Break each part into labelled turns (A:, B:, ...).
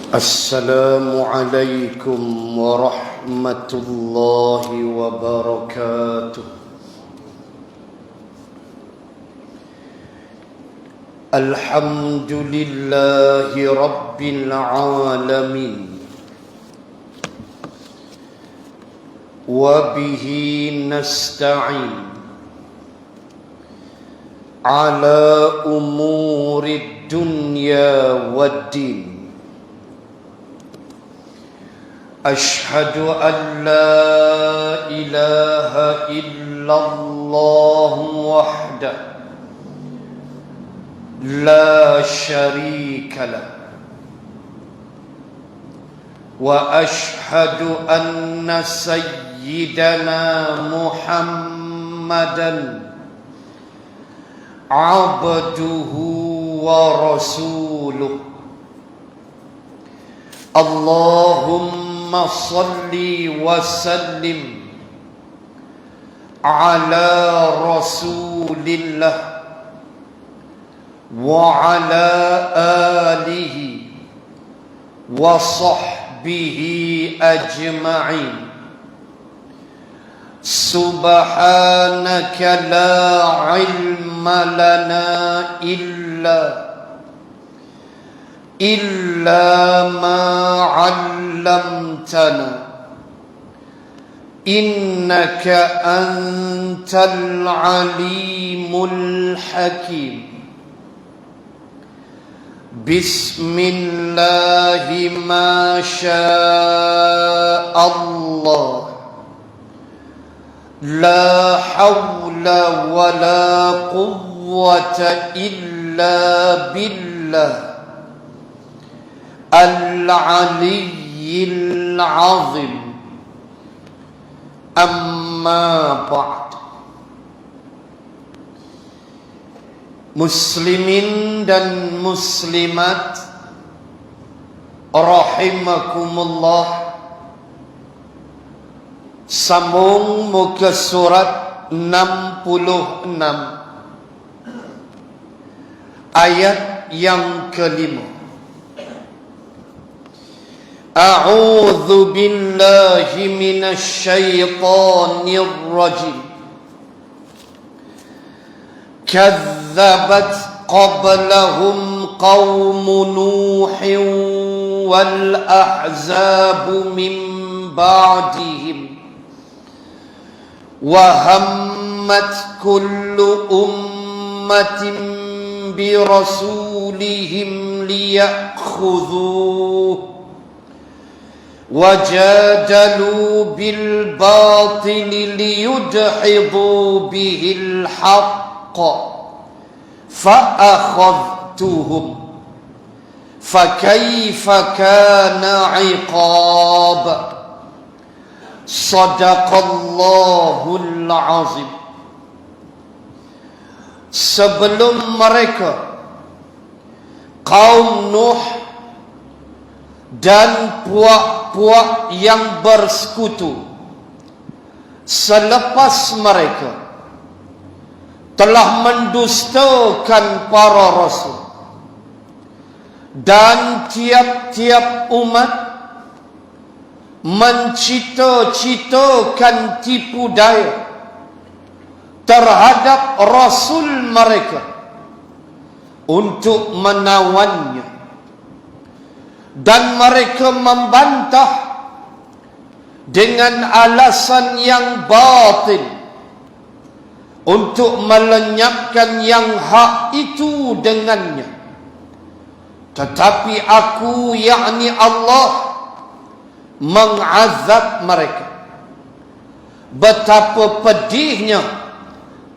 A: السلام عليكم ورحمة الله وبركاته. الحمد لله رب العالمين، وبه نستعين على أمور الدنيا والدين. أشهد أن لا إله إلا الله وحده لا شريك له، وأشهد أن سيدنا محمدا عبده ورسوله. اللهم صل وسلم على رسول الله وعلى آله وصحبه أجمعين. سبحانك لا علم لنا إلا ما علمتنا، إنك أنت العليم الحكيم. بسم الله ما شاء الله، لا حول ولا قوة إلا بالله العلي العظيم. أما بعد. Muslimin dan muslimat rahimakumullah, sambung muka surat 66 ayat yang kelima. A'udzu billahi minasy syaithanir rajim. كذبت قبلهم قوم نوح والأحزاب من بعدهم وهمت كل أمة برسولهم ليأخذوه وجادلوا بالباطل ليدحضوا به الحق فأخذتهم فكيف كان عقاب. صدق الله العظيم. Sebelum mereka kaum Nuh dan puak-puak yang bersekutu selepas mereka telah mendustakan para rasul, dan tiap-tiap umat mencita-citakan tipu daya terhadap rasul mereka untuk menawannya, dan mereka membantah dengan alasan yang batil untuk melenyapkan yang hak itu dengannya. Tetapi aku, yakni Allah, mengazab mereka. Betapa pedihnya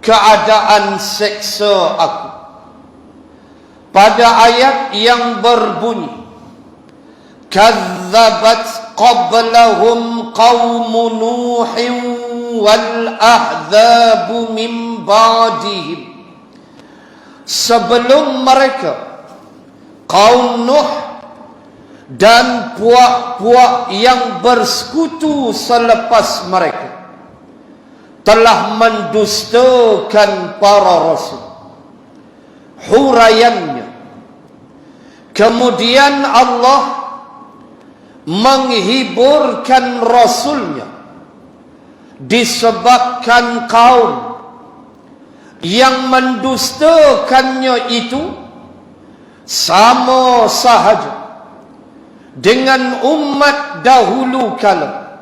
A: keadaan seksa aku. Pada ayat yang berbunyi, Kadzabat qablahum qawmu Nuhin wal ahzabu min ba'dihim. Sebelum mereka kaum Nuh dan puak-puak yang bersekutu selepas mereka telah mendustakan para rasul. Huraiannya, kemudian Allah menghiburkan Rasulnya disebabkan kaum yang mendustakannya itu sama sahaja dengan umat dahulu kala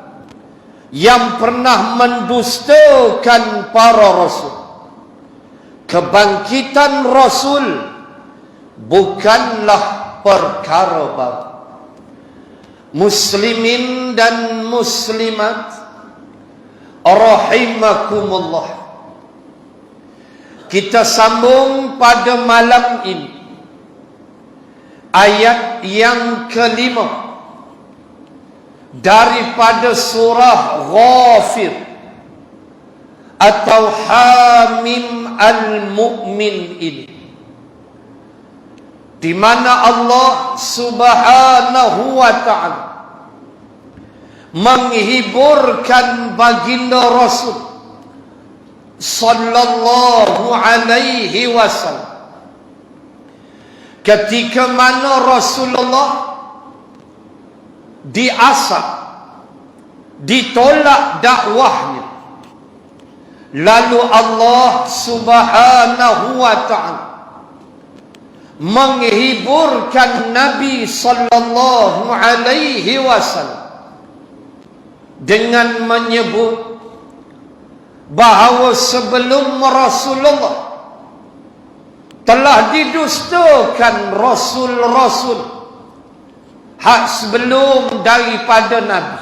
A: yang pernah mendustakan para rasul. Kebangkitan Rasul bukanlah perkara baru. Muslimin dan muslimat rahimakumullah, kita sambung pada malam ini ayat yang kelima daripada surah Ghafir atau Hamim Al-Mu'min ini, di mana Allah Subhanahu wa ta'ala menghiburkan baginda Rasul sallallahu alaihi wasallam ketika mana Rasulullah diasap, ditolak dakwahnya, lalu Allah Subhanahu wa ta'ala menghiburkan Nabi sallallahu alaihi wasallam dengan menyebut bahawa sebelum Rasulullah telah didustakan rasul-rasul hak sebelum daripada Nabi.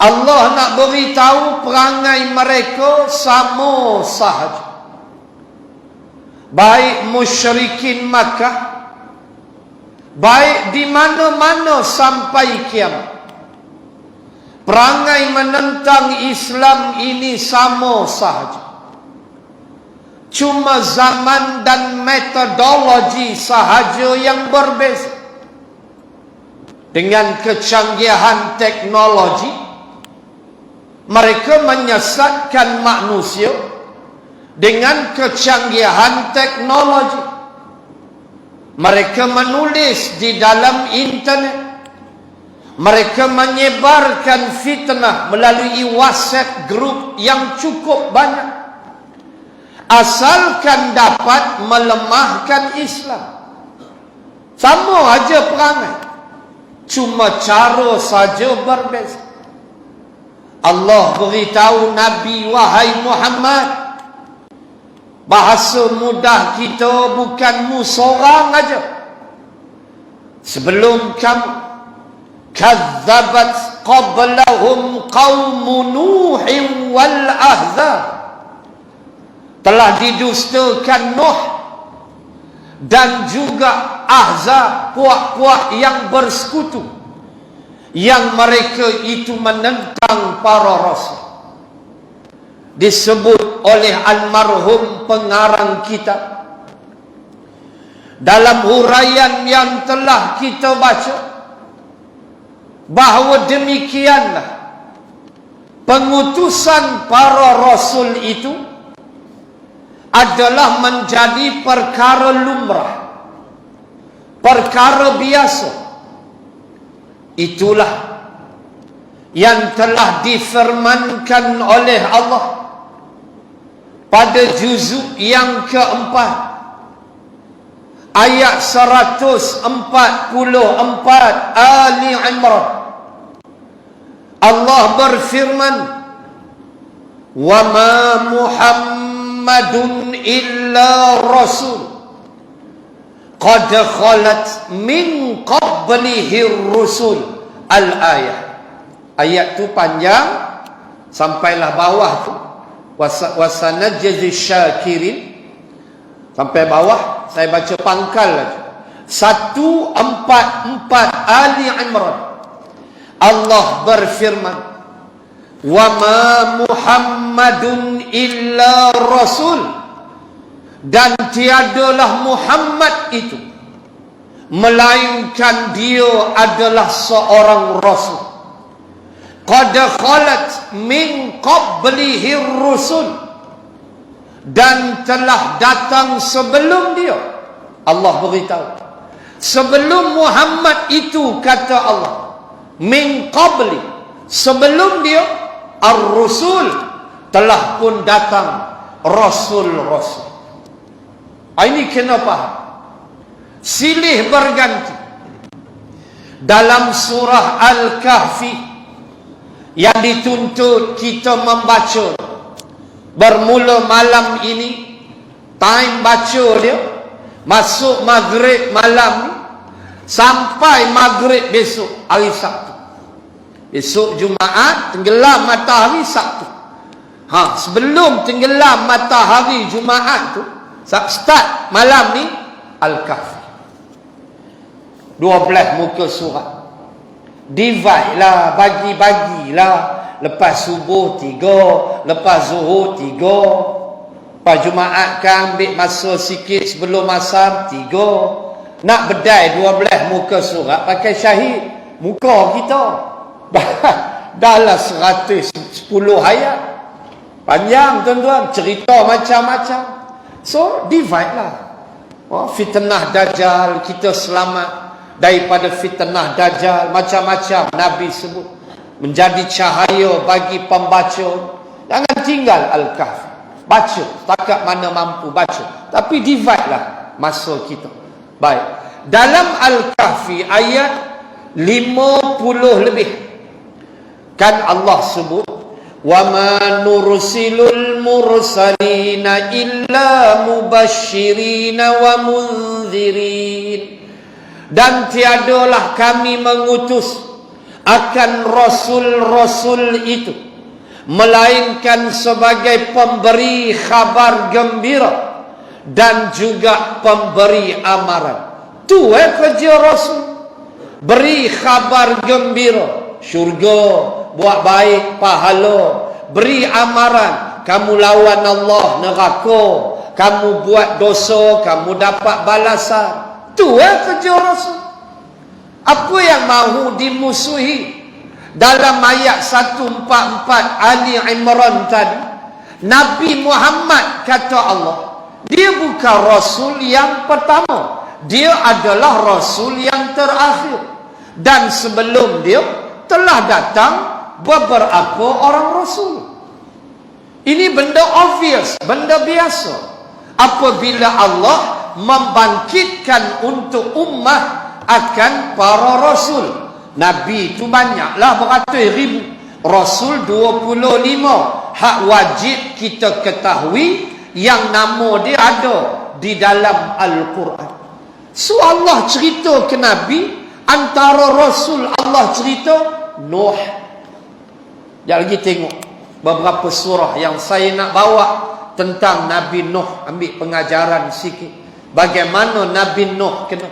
A: Allah nak beritahu perangai mereka sama sahaja, baik musyrikin Makkah, baik di mana-mana sampai kiamat. Perangai menentang Islam ini sama sahaja, cuma zaman dan metodologi sahaja yang berbeza. Dengan kecanggihan teknologi, mereka menyesatkan manusia. Dengan kecanggihan teknologi, mereka menulis di dalam internet, mereka menyebarkan fitnah melalui WhatsApp group yang cukup banyak, asalkan dapat melemahkan Islam. Sama aja perangai, cuma cara saja berbeza. Allah beritahu Nabi, wahai Muhammad, bahasa mudah kita bukanmu seorang aja. Sebelum kamu, kazzabat qablahum qaumu Nuhin wal Ahzab, telah didustakan Nuh dan juga Ahzab, puak-puak yang bersekutu, yang mereka itu menentang para rasul. Disebut oleh almarhum pengarang kitab dalam huraian yang telah kita baca, bahawa demikianlah pengutusan para rasul itu adalah menjadi perkara lumrah, perkara biasa. Itulah yang telah difirmankan oleh Allah pada juzuk yang keempat, ayat 144 Ali Imran. Allah berfirman, "Wa ma Muhammadun illa rasul qad khalat min qablihi rusul." Al-ayah. Ayat tu panjang sampailah bawah tu, wasanajzi syakirin, sampai bawah saya baca pangkal aja. 144 Ali Imran. Allah berfirman, "Wa ma Muhammadun illa rasul," dan tiadalah Muhammad itu melainkan dia adalah seorang rasul. Qad khalat min qablihi rusul, dan telah datang sebelum dia. Allah beritahu Sebelum Muhammad itu, kata Allah, min qabli, sebelum dia, ar-rusul, telah pun datang rasul-rasul. Ini kenapa? Silih berganti. Dalam surah Al-Kahfi yang dituntut kita membaca bermula malam ini, time baca dia masuk maghrib malam ni sampai maghrib besok hari Sabtu. Besok Jumaat tenggelam matahari Sabtu. Sebelum tenggelam matahari Jumaat tu, start malam ni Al-Kahfi. 12 muka surat. Divide lah, bagi-bagilah. Lepas subuh 3, lepas zuhur 3, lepas Jumaat kan ambil masa sikit sebelum asar 3. Nak bedai 12 muka surat pakai syahid, muka kita dah 110 ayat. Panjang tuan-tuan, cerita macam-macam. So divide lah. Fitnah Dajjal, kita selamat daripada fitnah Dajjal, macam-macam Nabi sebut, menjadi cahaya bagi pembaca. Jangan tinggal Al-Kahfi, baca setakat mana mampu baca, tapi divide lah masa kita. Baik, dalam Al-Kahfi ayat 50 lebih kan Allah sebut, wa ma nursilul mursalina illa mubashshirina wa munzirin. Dan tiadalah kami mengutus akan rasul-rasul itu melainkan sebagai pemberi khabar gembira dan juga pemberi amaran. Tu kerja rasul, beri khabar gembira, syurga, buat baik, pahala. Beri amaran, kamu lawan Allah, neraka. Kamu buat dosa, kamu dapat balasan. Itu kerja Rasul. Apa yang mahu dimusuhi? Dalam ayat 144 Ali Imran tadi, Nabi Muhammad, kata Allah, dia bukan Rasul yang pertama, dia adalah Rasul yang terakhir. Dan sebelum dia telah datang beberapa orang Rasul. Ini benda obvious, benda biasa. Apabila Allah membangkitkan untuk ummah akan para Rasul. Nabi itu banyaklah, beratus ribu. Rasul 25. Hak wajib kita ketahui yang nama dia ada di dalam Al-Quran. So Allah cerita ke Nabi, antara Rasul Allah cerita Nuh. Sekejap lagi tengok beberapa surah yang saya nak bawa tentang Nabi Nuh. Ambil pengajaran sikit bagaimana Nabi Nuh kena.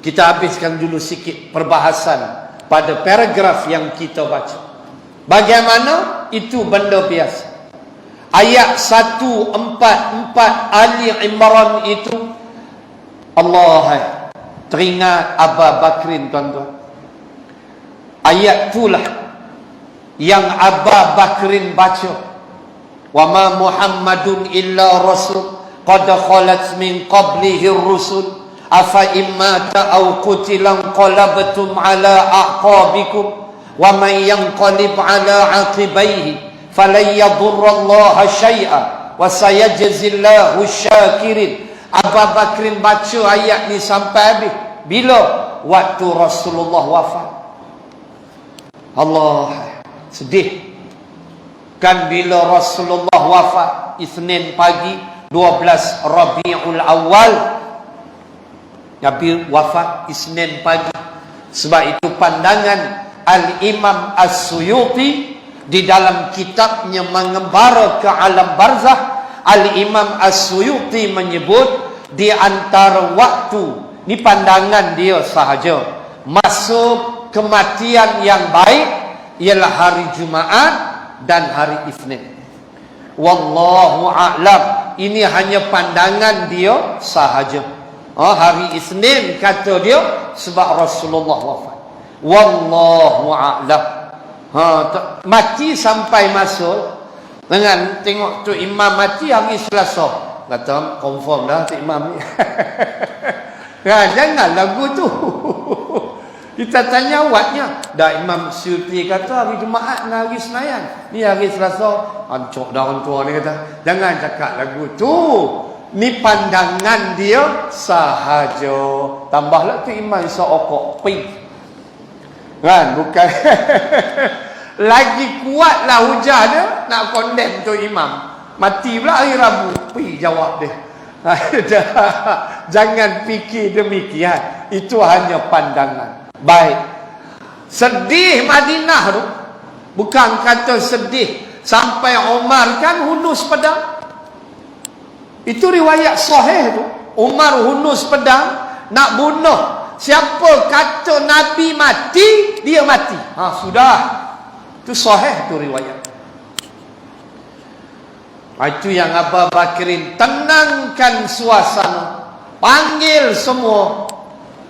A: Kita habiskan dulu sikit perbahasan pada paragraf yang kita baca. Bagaimana itu benda biasa. Ayat 144 Ali Imran itu, Allah teringat Abu Bakrin, tuan-tuan. Ayat itulah yang Abu Bakrin baca. Wa ma Muhammadun illa rasul qad khalat min qablihi ar-rusul afa imma ta'aw qutilan qalabtum ala aqabikum wa man yanqalib ala aqibaihi falan yadurrallaha syai'a wa sayajzillahu syakirin. Abu Bakrin baca ayat ni sampai habis. Bila? Waktu Rasulullah wafat. Allah sedih kan bila Rasulullah wafat Isnin pagi 12 Rabiul Awal. Nabi wafat Isnin pagi. Sebab itu pandangan Al-Imam As-Suyuti di dalam kitabnya Mengembara ke Alam Barzakh, Al-Imam As-Suyuti menyebut di antara waktu, ni pandangan dia sahaja, masuk kematian yang baik ialah hari Jumaat dan hari Isnin. Wallahu a'lam. Ini hanya pandangan dia sahaja. Hari Isnin kata dia sebab Rasulullah wafat. Wallahu a'lam. Mati sampai masuk dengan tengok tu imam mati hari Selasa. Kata confirm dah tu imam ni. Jangan lagu tu. Kita tanya awaknya. Dah Imam Suyuti kata hari Jumaat dan hari Senayan. Ni hari Selasa. Ancok dah orang tua ni kata. Jangan cakap lagu tu. Ni pandangan dia sahaja. Tambahlah tu Imam seokok pi. Kan? Bukan. Lagi kuatlah hujah dia. Nak condemn tu Imam. Mati pula hari Rabu. Pi jawab dia. Jangan fikir demikian. Itu hanya pandangan. Baik. Sedih Madinah tu. Bukan kata sedih sampai Umar kan hunus pedang. Itu riwayat sahih tu. Umar hunus pedang nak bunuh. Siapa kata Nabi mati, dia mati. Sudah. Itu sahih tu riwayat. Itu yang Abu Bakrin tenangkan suasana. Panggil semua.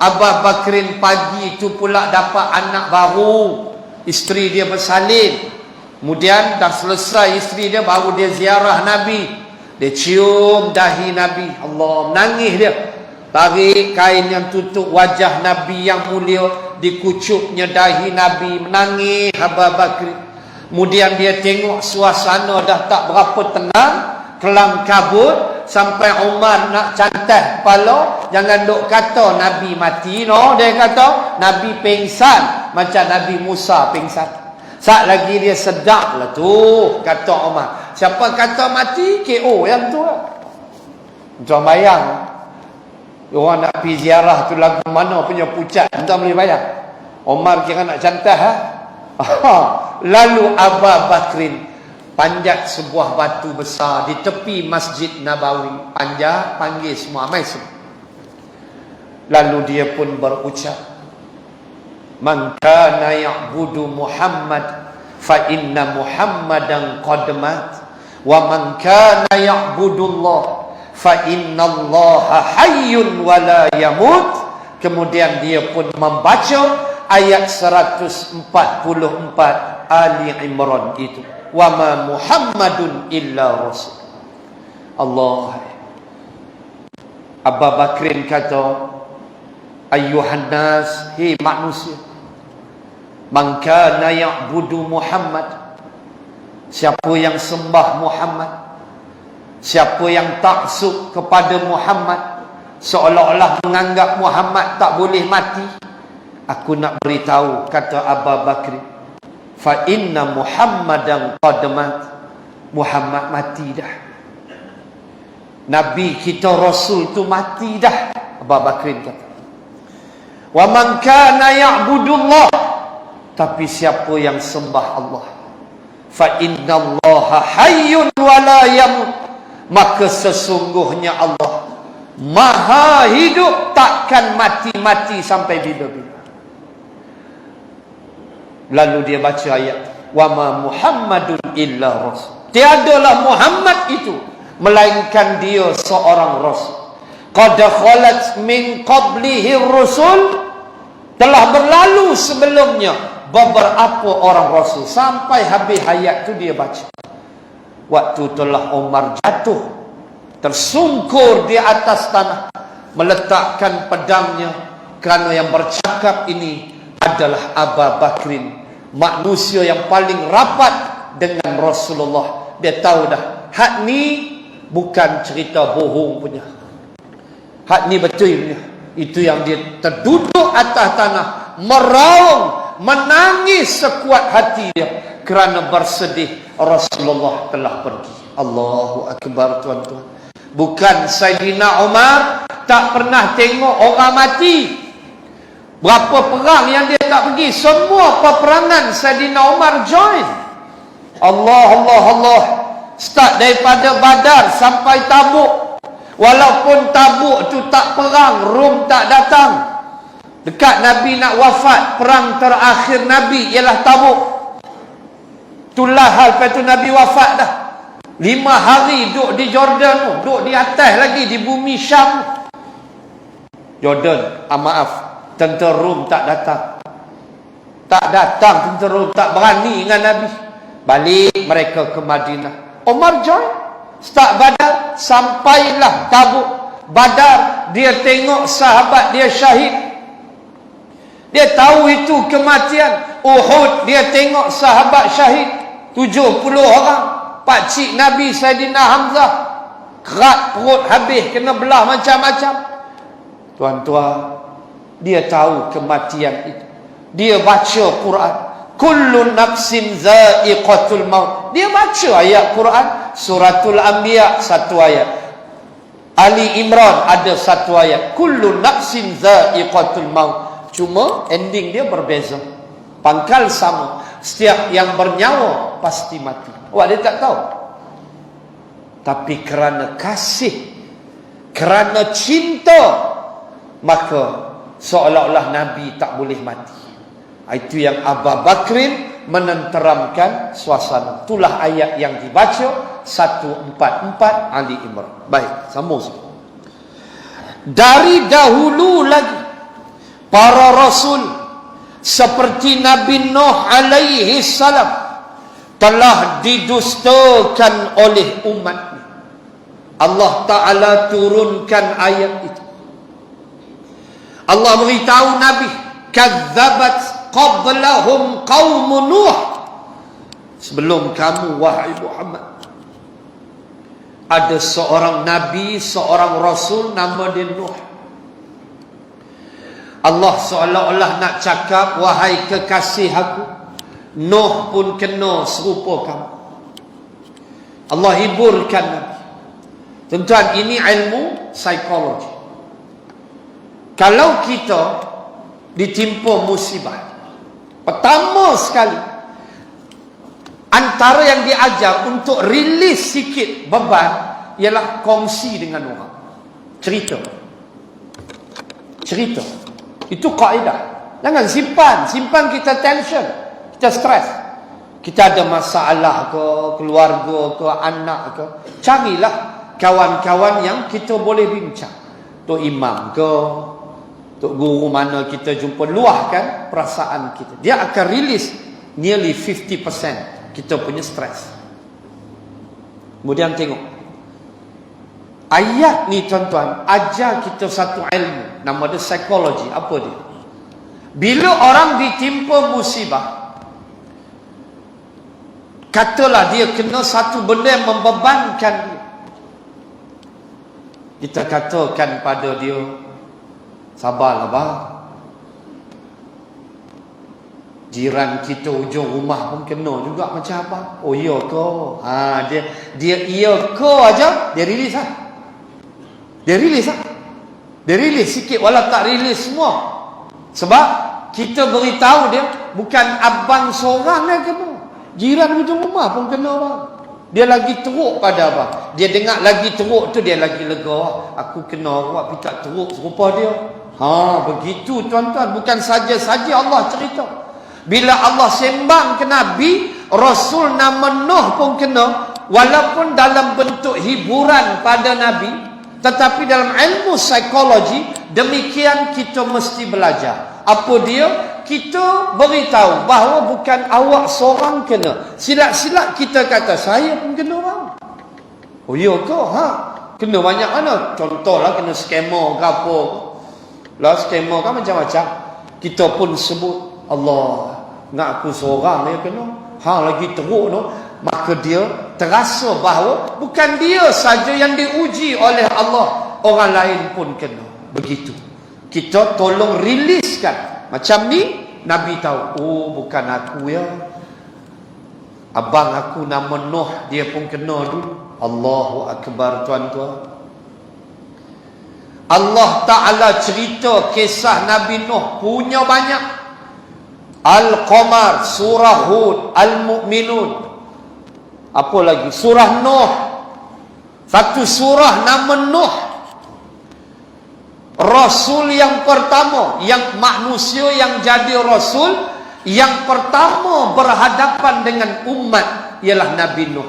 A: Abu Bakrin pagi itu pula dapat anak baru. Isteri dia bersalin. Kemudian dah selesai isteri dia, baru dia ziarah Nabi. Dia cium dahi Nabi. Allah, menangis dia. Tarik kain yang tutup wajah Nabi yang mulia. Dikucupnya dahi Nabi. Menangis Abu Bakrin. Kemudian dia tengok suasana dah tak berapa tenang. Kelam kabut. Sampai Umar nak cantai kepala. Jangan duk kata Nabi mati. No, dia kata Nabi pingsan. Macam Nabi Musa pingsan. Saat lagi dia sedap lah tu. Kata Umar. Siapa kata mati? KO yang tu lah. Macam bayang. Orang nak pergi ziarah tu lagu mana punya pucat. Entah boleh bayang. Umar kira nak cantai ha? Lalu Abu Bakrin panjat sebuah batu besar di tepi Masjid Nabawi. Panjat, panggil semua, amai semua. Lalu dia pun berucap, man kana ya'budu Muhammad fa inna Muhammadan qad mat wa man kana ya'budu Allah fa inna Allah hayyun wa la yamut. Kemudian dia pun membaca ayat 144 Ali Imran itu. Wa ma Muhammadun illa rasul. Allah. Abu Bakrin kata, ayyuhan nas, hei manusia, man kana ya'budu Muhammad, siapa yang sembah Muhammad, siapa yang taksub kepada Muhammad, seolah-olah menganggap Muhammad tak boleh mati, aku nak beritahu, kata Abu Bakrin, fa inna Muhammadan qad mat, Muhammad mati dah. Nabi kita Rasul tu mati dah. Abu Bakrin kata, wa man kana ya'budullah, tapi siapa yang sembah Allah, fa innallaha hayyun wa la yamut, maka sesungguhnya Allah maha hidup, takkan mati-mati sampai bila-bila. Lalu dia baca ayat, wa ma Muhammadun illa rasul, tiadalah Muhammad itu melainkan dia seorang rasul. Qad khalat min qablihi rusul, telah berlalu sebelumnya beberapa orang rasul. Sampai habis ayat tu dia baca. Waktu telah Umar jatuh tersungkur di atas tanah, meletakkan pedangnya, kerana yang bercakap ini adalah Abu Bakrin, manusia yang paling rapat dengan Rasulullah. Dia tahu dah, hak ni bukan cerita bohong punya, hak ni betul punya. Itu yang dia terduduk atas tanah, meraung, menangis sekuat hati dia kerana bersedih Rasulullah telah pergi. Allahu Akbar, tuan-tuan. Bukan Saidina Umar tak pernah tengok orang mati. Berapa perang yang dia tak pergi, semua peperangan Saidina Umar join. Allah, Allah, Allah. Start daripada Badar sampai Tabuk. Walaupun Tabuk tu tak perang, Rom tak datang. Dekat Nabi nak wafat, perang terakhir Nabi ialah Tabuk. Itulah hal, lepas tu Nabi wafat dah. 5 hari duduk di Jordan tu, duduk di atas lagi, di bumi Syam. Jordan, maaf, tentera Rom tak datang. Tak datang tentera Rom, tak berani dengan Nabi. Balik mereka ke Madinah. Umar join. Start Badar, sampailah Tabuk. Badar, dia tengok sahabat dia syahid. Dia tahu itu kematian. Uhud, dia tengok sahabat syahid. 70 orang. Pakcik Nabi Saidina Hamzah, kerat perut habis, kena belah macam-macam. Tuan-tuan, dia tahu kematian itu. Dia baca Quran. Kullu nafsin za'iqatul maut. Dia baca ayat Quran. Suratul Anbiya satu ayat. Ali Imran ada satu ayat. Kullu nafsin za'iqatul maut. Cuma ending dia berbeza. Pangkal sama. Setiap yang bernyawa pasti mati. Wah, dia tak tahu. Tapi kerana kasih, kerana cinta, maka seolah-olah Nabi tak boleh mati. Itu yang Abu Bakrin menenteramkan suasana. Itulah ayat yang dibaca 144 Ali Imran. Baik, sambung. Dari dahulu lagi para rasul seperti Nabi Nuh alaihi salam telah didustakan oleh umatnya. Allah Ta'ala turunkan ayat itu. Allah beritahu Nabi, kadzabat qablahum qaum Nuh. Sebelum kamu wahai Muhammad, ada seorang nabi, seorang rasul nama dia Nuh. Allah seolah-olah nak cakap, wahai kekasih aku, Nuh pun kena serupa kamu. Allah hiburkan Nabi. Tuan-tuan, ini ilmu psikologi. Kalau kita ditimpa musibah, pertama sekali antara yang diajar untuk rilis sikit beban ialah kongsi dengan orang. Cerita. Itu kaedah. Jangan simpan kita tension, kita stres. Kita ada masalah ke keluarga ke anak ke, carilah kawan-kawan yang kita boleh bincang. Tok imam ke, tok guru mana kita jumpa, luahkan perasaan kita. Dia akan rilis nearly 50% kita punya stres. Kemudian tengok ayat ni tuan-tuan, ajar kita satu ilmu, nama dia psikologi. Apa dia? Bila orang ditimpa musibah, katalah dia kena satu benda yang membebankan dia, kita katakan pada dia, sabarlah bang, jiran kita ujung rumah pun kena juga macam apa. Oh iya ke? Dia iya ke aja, dia rilis lah. Dia rilis sikit, walau tak rilis semua. Sebab kita beritahu dia, bukan abang seorang yang kena, jiran ujung rumah pun kena bang. Dia lagi teruk pada abang. Dia dengar lagi teruk tu, dia lagi lega. Aku kena awak, tapi tak teruk serupa dia. Begitu tuan-tuan. Bukan saja-saja Allah cerita. Bila Allah sembang ke Nabi, Rasul nama Nuh pun kena, walaupun dalam bentuk hiburan pada Nabi, tetapi dalam ilmu psikologi, demikian kita mesti belajar. Apa dia? Kita beritahu bahawa bukan awak seorang kena. Silat-silat kita kata, saya pun kena bang. Oh iya ke? Kena banyak mana? Contohlah kena scammer ke apa. Lah scammer kan macam-macam. Kita pun sebut, Allah, nak aku seorang dia kena. Lagi teruk no. Maka dia terasa bahawa bukan dia saja yang diuji oleh Allah, orang lain pun kena. Begitu. Kita tolong riliskan. Macam ni Nabi tahu, oh bukan aku ya, abang aku nama Nuh, dia pun kena dulu. Allahu Akbar tuan-tuan. Allah Ta'ala cerita kisah Nabi Nuh punya banyak. Al-Qamar, Surah Hud, Al-Mu'minun, apa lagi? Surah Nuh. Satu surah nama Nuh. Rasul yang pertama, yang manusia yang jadi Rasul yang pertama berhadapan dengan umat ialah Nabi Nuh.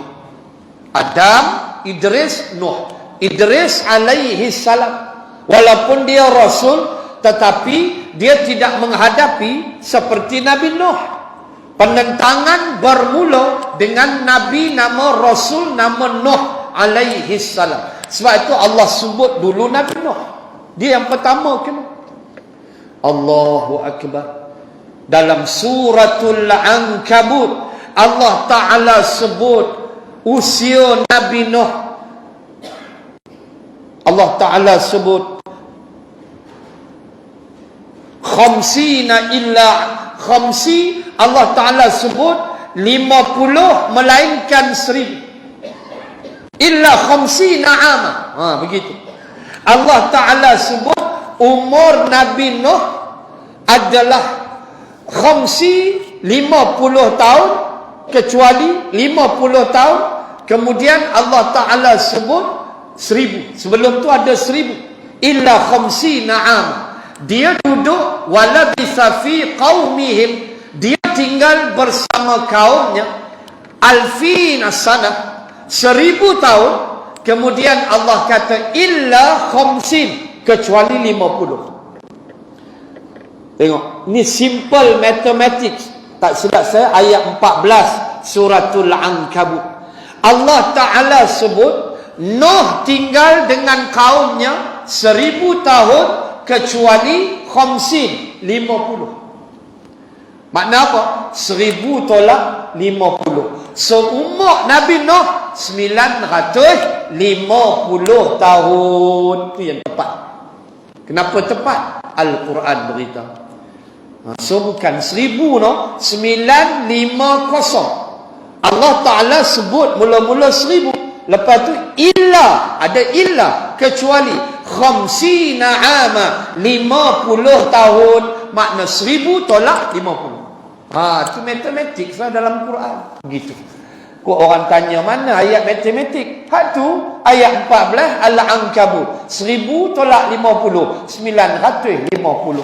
A: Adam, Idris, Nuh. Idris alaihi salam, walaupun dia Rasul, tetapi dia tidak menghadapi seperti Nabi Nuh. Penentangan bermula dengan Nabi nama Rasul nama Nuh alaihi salam. Sebab itu Allah sebut dulu Nabi Nuh. Dia yang pertama kena. Allahu Akbar. Dalam suratul Ankabut, Allah Ta'ala sebut usia Nabi Nuh. Allah Ta'ala sebut khamsina illa khamsi. Allah Ta'ala sebut 50 melainkan 1000. Illa khamsina ama. Begitu. Allah Ta'ala sebut umur Nabi Nuh adalah khamsi 50 tahun, kecuali 50 tahun. Kemudian Allah Ta'ala sebut 1000. Sebelum tu ada 1000. Illa khamsina ama. Dia duduk walabitha fi qaumihim, dia tinggal bersama kaumnya alfina sanah, 1000 tahun. Kemudian Allah kata illa khamsin, kecuali 50. Tengok, ni simple mathematics. Tak silap saya ayat 14 suratul Ankabut. Allah Ta'ala sebut Nuh tinggal dengan kaumnya 1000 tahun, kecuali khamsin, 50. Makna apa? 1000 tolak 50. Seumur Nabi Nuh 950 tahun. Itu yang tepat. Kenapa tepat? Al-Quran beritahu. So bukan 1000 no, 950. Allah Ta'ala sebut mula-mula 1000. Lepas tu illa, ada illa, kecuali khamsina ama, 50 tahun. Makna 1000 tolak 50. Itu matematik dalam Quran. Begitu. Kok orang tanya mana ayat matematik? Tu ayat 14 Al-Ankabut. 1000 tolak 50, 950.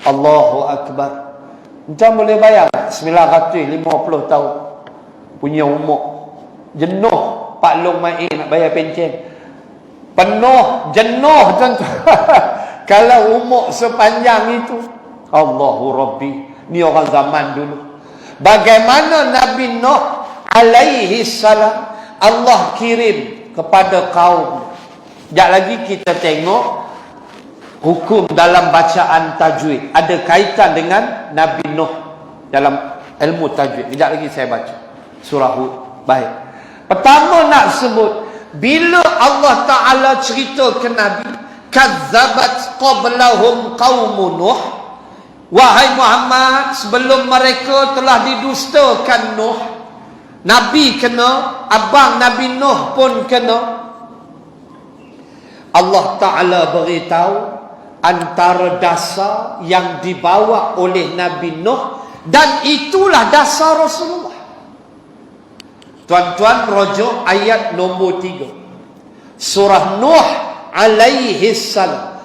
A: Allahu Akbar. Macam boleh bayang 950 tahun punya umur. Jenuh Pak Long main nak bayar pencen. Penuh, jenuh tuan-tuan. Kalau umur sepanjang itu, Allahu Rabbi. Ni orang zaman dulu. Bagaimana Nabi Nuh alaihi salam Allah kirim kepada kaum. Sekejap lagi kita tengok hukum dalam bacaan tajwid. Ada kaitan dengan Nabi Nuh dalam ilmu tajwid. Sekejap lagi saya baca surah Hud. Baik. Pertama nak sebut, bila Allah Ta'ala cerita ke Nabi, kazzabat qablahum qaumun Nuh. Wahai Muhammad, sebelum mereka telah didustakan Nuh. Nabi kena, abang Nabi Nuh pun kena. Allah Ta'ala beritahu antara dasar yang dibawa oleh Nabi Nuh, dan itulah dasar Rasulullah. Tuan-tuan rujuk ayat nombor 3 surah Nuh alaihi salam.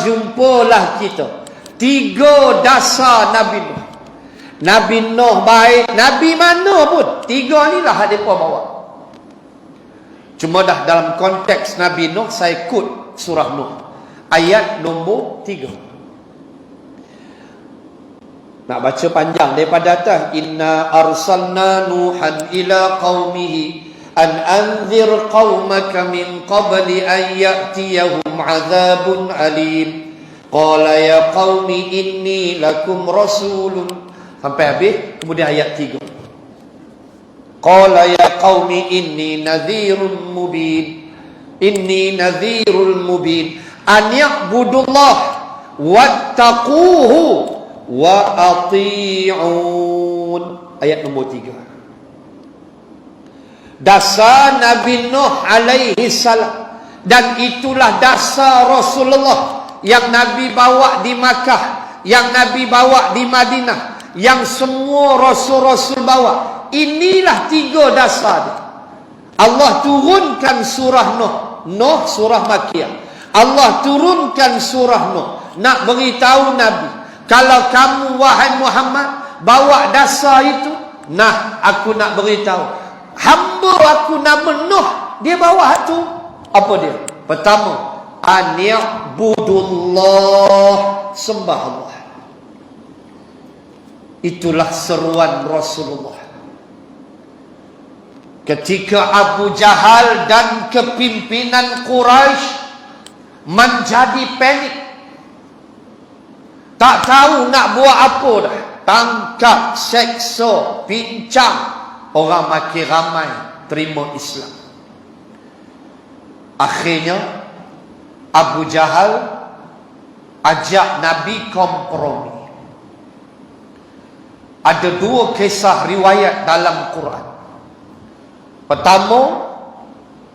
A: Jumpalah kita 3 dasar Nabi Nuh. Nabi Nuh baik, Nabi mana pun 3 ni lah mereka bawa. Cuma dah dalam konteks Nabi Nuh, saya kut surah Nuh ayat nombor 3. Nak baca panjang daripada atas. Inna arsalna Nuhan ila qaumihi an anzir qaumaka min qabli an ya'tiyahum azabun alim. Qala ya qaumi inni lakum rasulun. Sampai habis. Kemudian ayat 3. Qala ya qaumi inni nadhirun mubin. Inni nadhirul mubin. An ya'budullah wattaquhu wa ati'un. Ayat nombor 3. Dasar Nabi Nuh alaihi salam, dan itulah dasar Rasulullah yang Nabi bawa di Makkah, yang Nabi bawa di Madinah, yang semua Rasul-Rasul bawa. Inilah 3 dasar dia. Allah turunkan surah Nuh. Nuh surah Makkiyah. Allah turunkan surah Nuh nak beritahu Nabi, kalau kamu wahai Muhammad bawa dasar itu, nah aku nak beritahu, hamba aku nama Nuh, dia bawa itu. Apa dia? Pertama, ani'budullah, sembah Allah. Itulah seruan Rasulullah. ketika Abu Jahal dan kepimpinan Quraisy menjadi panik, tak tahu nak buat apa dah, tangkap, seksa, pincang, orang makin ramai terima Islam. Akhirnya Abu Jahal ajak Nabi kompromi. Ada dua kisah riwayat dalam Quran. Pertama,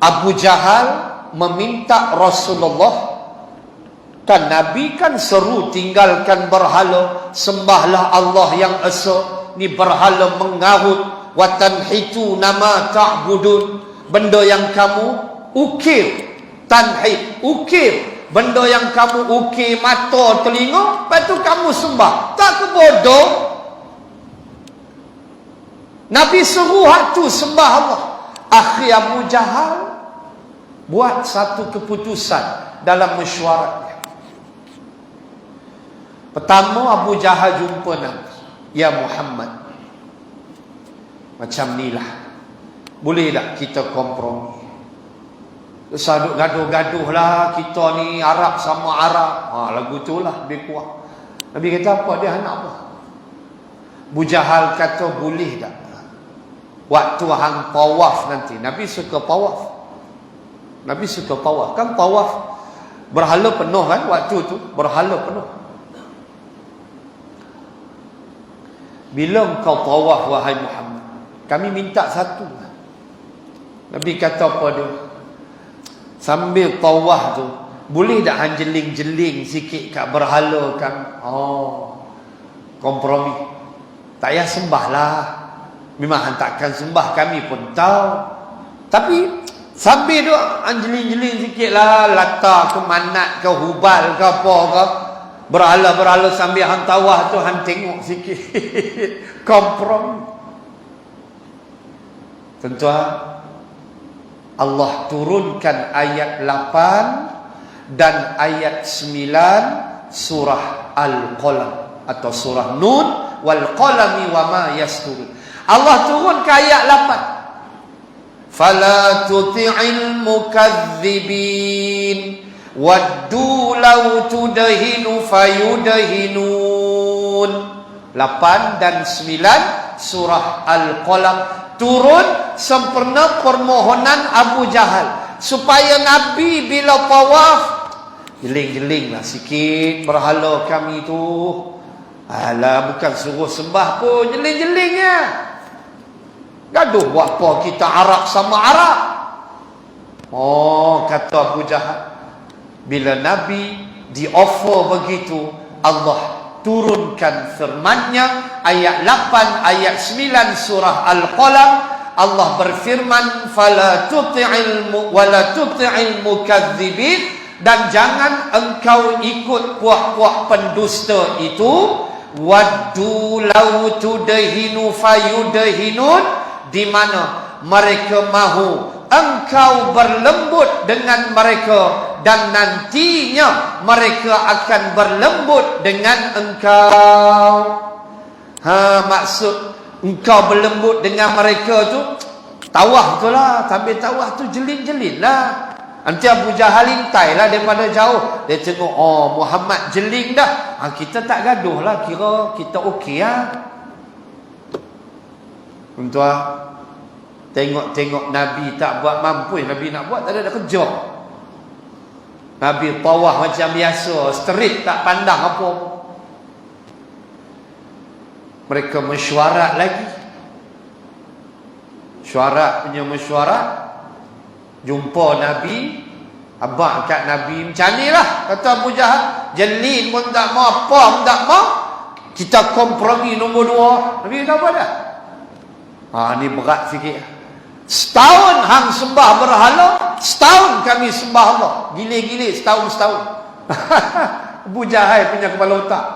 A: Abu Jahal meminta Rasulullah, kan Nabi kan seru tinggalkan berhala, sembahlah Allah yang esa, ni berhala mengarut, wa tanhitu nama ta'budun, benda yang kamu ukir, tanhit, ukir, benda yang kamu ukir mata, telinga, lepas tu kamu sembah. Tak ke bodoh? Nabi suruh hak tu sembah Allah. Akhir Abu Jahal buat satu keputusan dalam mesyuaratnya. Pertama, Abu Jahal jumpa Nabi. Ya Muhammad, macam ni lah, boleh tak kita kompromi? Terus gaduh-gaduh lah, kita ni Arab sama Arab. Lagu tu lah lebih kuat. Nabi kata apa? Dia nak apa? Abu Jahal kata boleh tak waktu hang tawaf nanti. Nabi suka tawaf. Nabi suka tawaf. Kan tawaf berhala penuh kan waktu tu, berhala penuh. Bila engkau tawaf wahai Muhammad, kami minta satu. Nabi kata apa dia? Sambil tawaf tu, boleh tak hang jeling-jeling sikit kat berhala kan? Kompromi. Tak payah sembah lah. Memang hang takkan sembah, kami pun tahu. Tapi sambil tu hang jeling-jeling sikit lah, Lata ke Manat ke Hubal ke apa ke, berhala-berhala sambil hang tawaf tu hang tengok sikit. Kompromi. Tuan-tuan, Allah turunkan ayat 8 dan ayat 9 surah Al-Qalam atau surah Nun, wal qalami wa ma yasturun. Allah turun ke ayat 8. Fala tuti'il mukadzibin waddu law tudhinu fayudhinun. 8 dan 9 surah Al-Qalam turun sempurna permohonan Abu Jahal supaya Nabi bila tawaf jeling-jeling lah sikit berhala kami tu. Alah, bukan suruh sembah pun, jeling-jeling ya. Gaduh buat apa kita Arab sama Arab? Kata Abu Jahal. Bila Nabi di offer begitu, Allah turunkan firman-Nya ayat 8 ayat 9 surah Al-Qalam. Allah berfirman, fala tuti'il wala tuti'il mukadzibin, dan jangan engkau ikut puak-puak pendusta itu. Waddu law tudhinu fayudhinun, di mana mereka mahu engkau berlembut dengan mereka dan nantinya mereka akan berlembut dengan engkau. Maksud engkau berlembut dengan mereka tu tawaf tu lah, sambil tawaf tu jeling-jeling lah. Nanti Abu Jahal intai lah daripada jauh. Dia tengok, Muhammad jeling dah. Kita tak gaduh lah, kira kita okey lah. Tuan-tuan, tengok-tengok Nabi tak buat mampu. Nabi nak buat, tak ada kerja. Nabi tawaf macam biasa, straight, tak pandang apa. Mereka mesyuarat lagi. Syuarat punya mesyuarat. Jumpa Nabi, abang kat Nabi macam ni lah, kata Abu Jahal. Jelin pun tak mau, apa pun tak mau, kita kompromi nombor 2. Nabi kata apa dah? Ni berat sikit. Setahun hang sembah berhala, setahun kami sembah Allah. Gile-gile setahun. Abu Jahal punya kepala otak.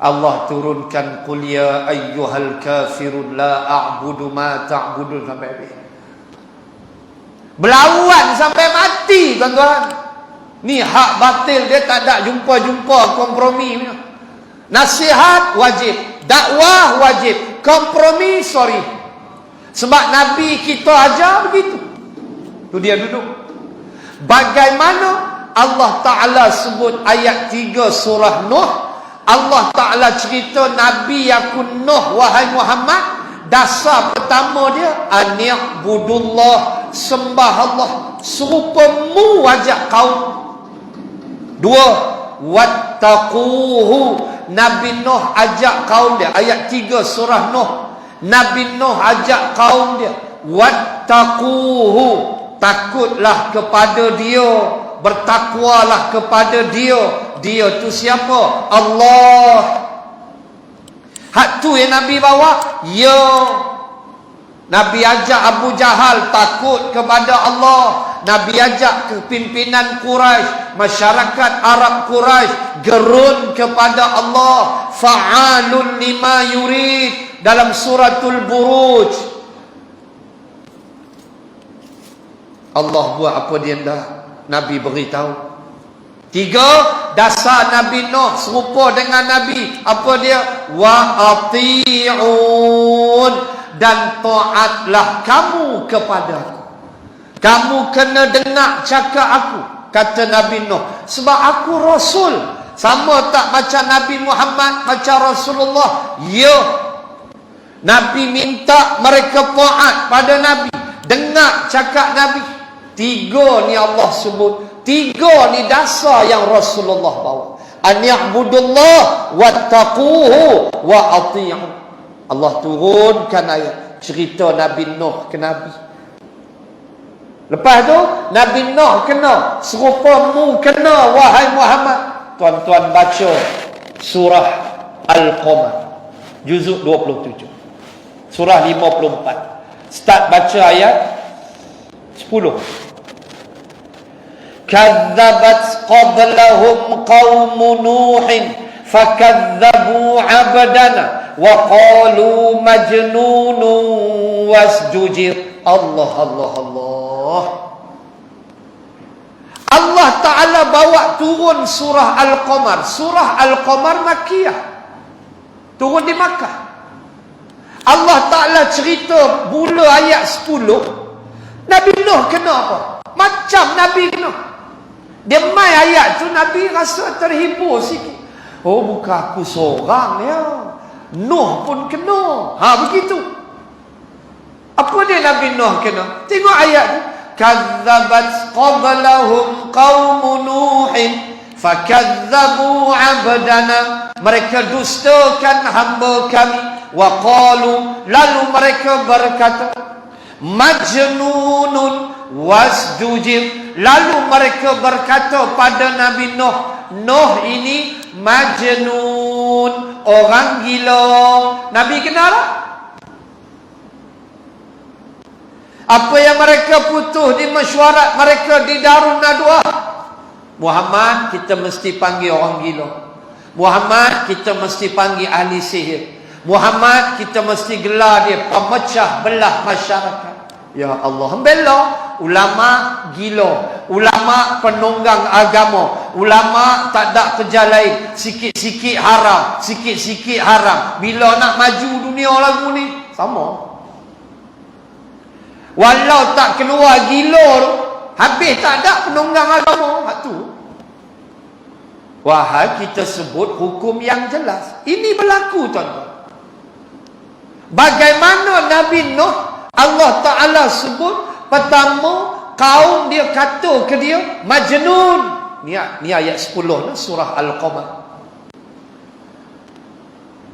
A: Allah turunkan qul ya ayyuhal kafirun la a'budu ma ta'budun sampai habis. Berlawan sampai mati, tuan-tuan. Ni hak batil, dia tak ada jumpa kompromi. Nasihat wajib, dakwah wajib, kompromi sorry. Sebab Nabi kita ajar begitu. Tu dia duduk. Bagaimana Allah Ta'ala sebut ayat 3 surah Nuh. Allah Ta'ala cerita Nabi yakun Nuh, wahai Muhammad, dasar pertama dia ani'budullah, sembah Allah serupamu ajak kaum. 2, wattaquhu, Nabi Nuh ajak kaum dia. Ayat 3 surah Nuh, Nabi Nuh ajak kaum dia, wattaquhu, takutlah kepada dia, bertakwalah kepada dia. Dia tu siapa? Allah. Hak tu yang Nabi bawa. Ya, Nabi ajak Abu Jahal takut kepada Allah. Nabi ajak kepimpinan Quraisy, masyarakat Arab Quraisy gerun kepada Allah. Fa'alun lima yurid dalam suratul Buruj. Allah buat apa dia hendak, Nabi beritahu. 3, dasar Nabi Nuh serupa dengan Nabi. Apa dia? Wa ati'un, dan taatlah kamu kepada aku. Kamu kena dengar cakap aku, kata Nabi Nuh. Sebab aku Rasul. Sama tak macam Nabi Muhammad, macam Rasulullah? Ya. Nabi minta mereka taat pada Nabi, dengar cakap Nabi. 3 ni Allah sebut. 3 ni dasar yang Rasulullah bawa. Ani'budullah wattaquhu wa ati'u. Allah turunkan ayat cerita Nabi Nuh ke Nabi. Lepas tu Nabi Nuh kena, serupamu kena wahai Muhammad. Tuan-tuan baca surah Al-Qamar juzuk 27, surah 54. Start baca ayat 10. Kadzabat qablahum qaum Nuh fakadzabu 'abdana wa qalu majnunun wasjujir. Allah Allah Allah. Allah Ta'ala bawa turun surah Al-Qamar. Surah Al-Qamar Makkiyah, turun di Makkah. Allah Ta'ala cerita mula ayat 10. Nabi Nuh kena apa? Macam Nabi Nuh. Dia mai ayat tu Nabi rasa terhibur sikit. Oh, bukan aku seorang ya, Nuh pun kena. Begitu. Apa dia Nabi Nuh kena? Tengok ayat tu. Kadzabat qablahum qaum Nuh fakadzabu 'abdana. Mereka dustakan hamba kami. Wa qalu, lalu mereka berkata, majnunun wasjujir. Lalu mereka berkata pada Nabi Nuh, Nuh ini majnun, orang gila. Nabi kenal tak? Apa yang mereka putus di mesyuarat mereka di Darun Nadwah? Muhammad, kita mesti panggil orang gila. Muhammad, kita mesti panggil ahli sihir. Muhammad, kita mesti gelar dia pemecah belah masyarakat. Ya Allah, bela ulama gila, ulama penunggang agama, ulama tak ada kerja lain, sikit-sikit haram, sikit-sikit haram. Bila nak maju dunia lagu ni sama. Walau tak keluar gila tu, habis tak ada penunggang agama. Hak tu. Wahai, kita sebut hukum yang jelas. Ini berlaku, tuan-tuan. Bagaimana Nabi Nuh, Allah Ta'ala sebut pertama kaum dia kata ke dia majnun. Ni ayat 10 surah Al-Qamar.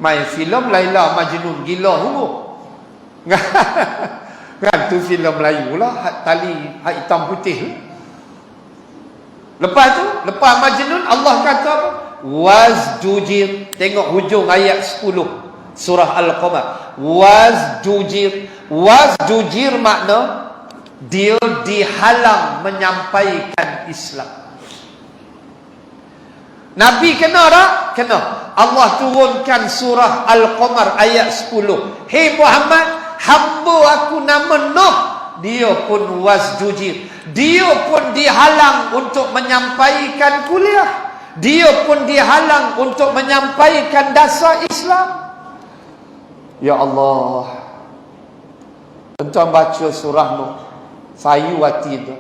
A: Main filem Laila Majnun, gila huruf. Kan tu filem Melayu lah, hak tali hak hitam putih. Lepas tu, lepas Majnun Allah kata apa? Wasjujir. Tengok hujung ayat 10 surah Al-Qamar. Wasjujir. Wasjujir makna dia dihalang menyampaikan Islam. Nabi kena tak? Kena. Allah turunkan surah Al-Qamar ayat 10. Hei Muhammad, hamba aku nama Nuh, dia pun wasjujir. Dia pun dihalang untuk menyampaikan kuliah. Dia pun dihalang untuk menyampaikan dasar Islam. Ya Allah. Tuan-tuan baca surah Nuh, sayu hati tu.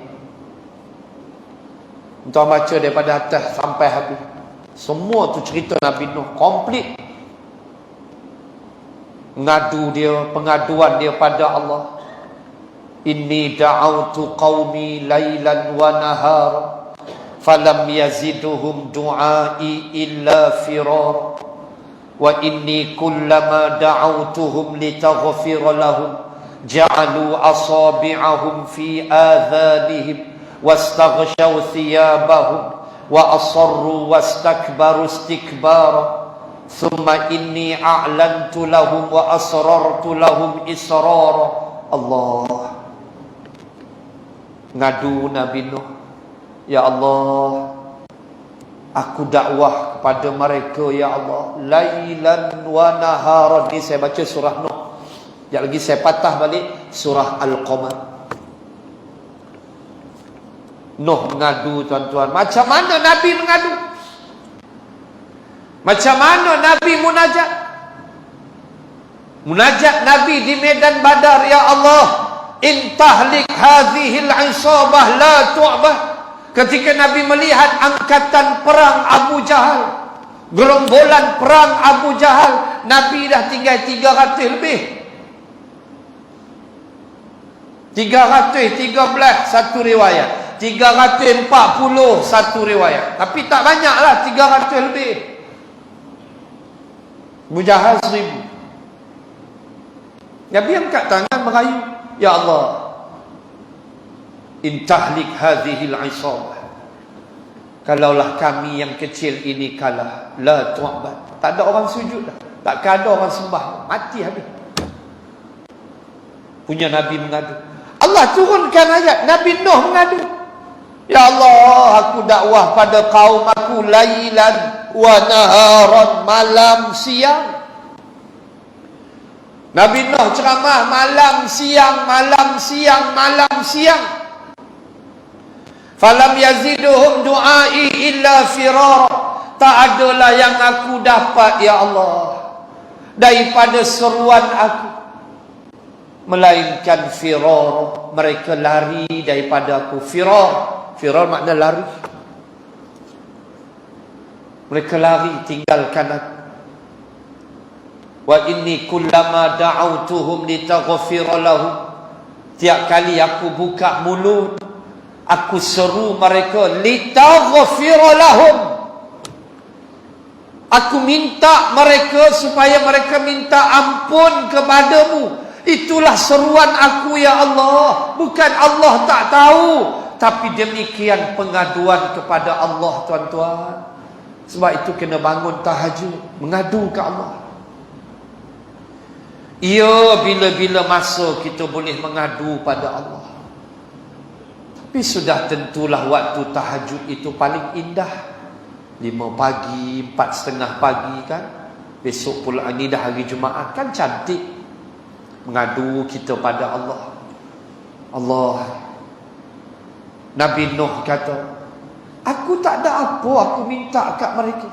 A: Tuan baca daripada atas sampai habis. Semua tu cerita Nabi Nuh komplit. Ngadu dia, pengaduan dia pada Allah. Inni da'autu qaumi lailan wa nahar falam yaziduhum du'ai illa firar wa inni kullama da'autuhum litaghfira lahum ja'alu asabi'ahum fi adhanihim wastaghshaw thiyabahum wa asarru wastakbaru istikbara thumma inni a'lantu lahum wa asrartu lahum israra. Allah ngadu Nabi Nuh, ya Allah, aku dakwah kepada mereka ya Allah lailan wa naharan. Ni saya baca surah Nuh. Sekejap lagi saya patah balik surah Al-Qamar. Nuh mengadu, tuan-tuan. Macam mana Nabi mengadu? Macam mana Nabi munajat? Munajat Nabi di medan Badar, ya Allah, in tahlik hadhil isabah la tu'bah. Ketika Nabi melihat angkatan perang Abu Jahal, gerombolan perang Abu Jahal, Nabi dah tinggal 300 lebih. 313 satu riwayat, 340 satu riwayat, tapi tak banyaklah, 300 lebih. Abu Jahal 1000. Nabi angkat tangan merayu, ya Allah, in tahlik hadhil isabah, kalaulah kami yang kecil ini kalah, la tu'bad, tak ada orang sujud dah, takkan ada orang sembah, mati habis. Punya Nabi mengadu. Allah turunkan ayat, Nabi Nuh mengadu, ya Allah, aku dakwah pada kaum aku lailan wa naharan, malam siang. Nabi Nuh ceramah malam siang, malam siang, malam siang. Falam yaziduhum du'ai illa firara. Tak adalah yang aku dapat ya Allah daripada seruan aku, melainkan firar, mereka lari daripada aku. Firar makna lari. Mereka lari tinggalkan aku. Wa inni kullama da'autuhum litaghfira lahum, tiap kali aku buka mulut, aku seru mereka litaghfira lahum, aku minta mereka supaya mereka minta ampun kepadamu. Itulah seruan aku ya Allah. Bukan Allah tak tahu, tapi demikian pengaduan kepada Allah, tuan-tuan. Sebab itu kena bangun tahajud, mengadu ke Allah. Ya, bila-bila masa kita boleh mengadu pada Allah. Tapi sudah tentulah waktu tahajud itu paling indah. 5 pagi, 4:30 pagi kan. Besok pula ni dah hari Jumaat kan, cantik. Mengadu kita pada Allah. Allah. Nabi Nuh kata, aku tak ada apa aku minta kat mereka.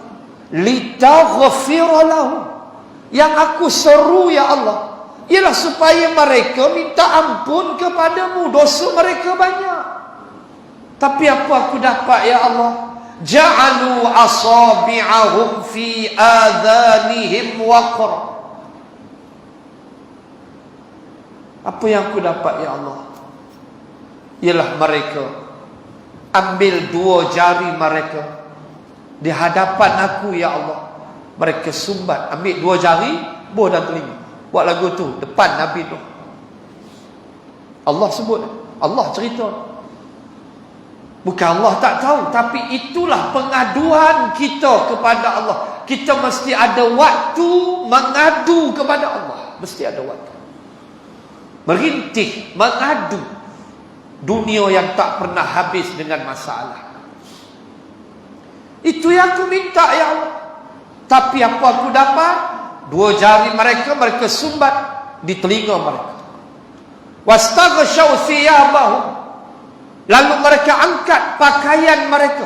A: Litaghfira lahum. Yang aku seru ya Allah ialah supaya mereka minta ampun kepadamu, dosa mereka banyak. Tapi apa aku dapat ya Allah? Ja'alu asabi'ahum fi adhanihim waqra. Apa yang aku dapat ya Allah? Ialah mereka ambil 2 jari mereka di hadapan aku ya Allah. Mereka sumbat, ambil 2 jari, boh dan telinga. Buat lagu tu depan Nabi Nuh. Allah sebut, Allah cerita. Bukan Allah tak tahu, tapi itulah pengaduan kita kepada Allah. Kita mesti ada waktu mengadu kepada Allah. Mesti ada waktu. Merintih, mengadu. Dunia yang tak pernah habis dengan masalah. Itu yang aku minta ya Allah. Tapi apa aku dapat? 2 jari mereka, mereka sumbat di telinga mereka. Wastaghshaw thiyabahum. Lalu mereka angkat pakaian mereka.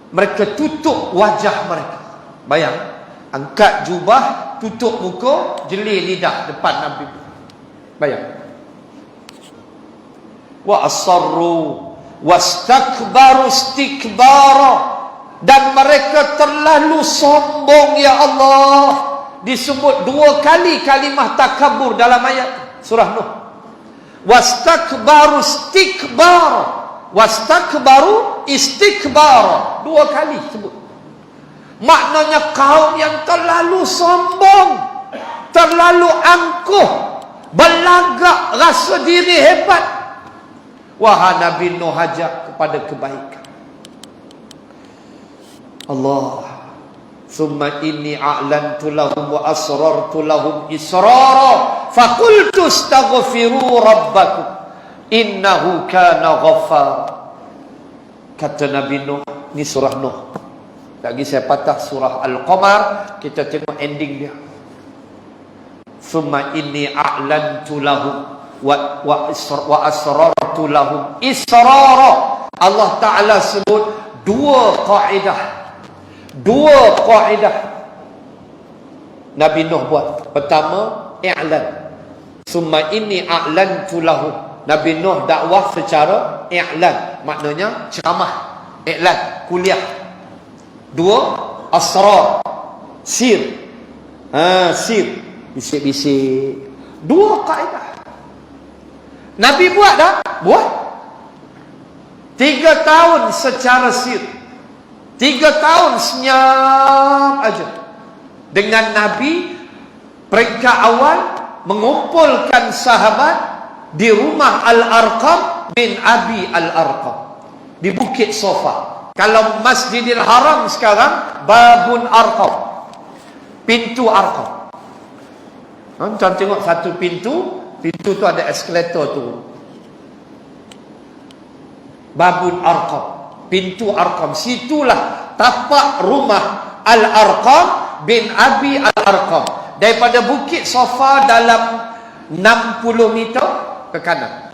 A: Mereka tutup wajah mereka. Bayang, angkat jubah, tutup muka, jelir lidah depan Nabi. Bayang. wa asarru wastakbaru istikbara, dan mereka terlalu sombong ya Allah. Disebut 2 kali kalimah takabur dalam ayat surah Nuh. Wastakbaru istikbara, wastakbaru istikbara, 2 kali sebut. Maknanya kaum yang terlalu sombong, terlalu angkuh, berlagak, rasa diri hebat. Wahai Nabi Nuh ajak kepada kebaikan. Allah, summa inni a'lantu lahum wa asrartu lahum israra faqultu astaghfiru rabbakum innahu kana ghaffar. Kata Nabi Nuh, ni surah Nuh. Lagi saya patah surah Al-Qamar, kita tengok ending dia. Summa inni a'lantu lahum wa asrartu lahum israra. Allah Ta'ala sebut 2 kaedah. 2 kaedah Nabi Nuh buat. Pertama, i'lan. Summa inni a'lantu lahum. Nabi Nuh dakwah secara i'lan, maknanya ceramah, i'lan, kuliah. 2, asrar, sir. Sir, bisik-bisik. 2 kaedah. Nabi buat dah? Buat. 3 tahun secara sir. 3 tahun senyap aja. Dengan Nabi, peringkat awal mengumpulkan sahabat di rumah Al-Arqam bin Abi Al-Arqam di Bukit Sofa. Kalau Masjidil Haram sekarang, Babun Arqam, pintu Arqam. Tuan tengok satu pintu, pintu tu ada eskalator tu. Babun Arqam, pintu Arqam. Situlah tapak rumah Al-Arqam bin Abi Al-Arqam. Daripada Bukit Sofa dalam 60 meter ke kanan.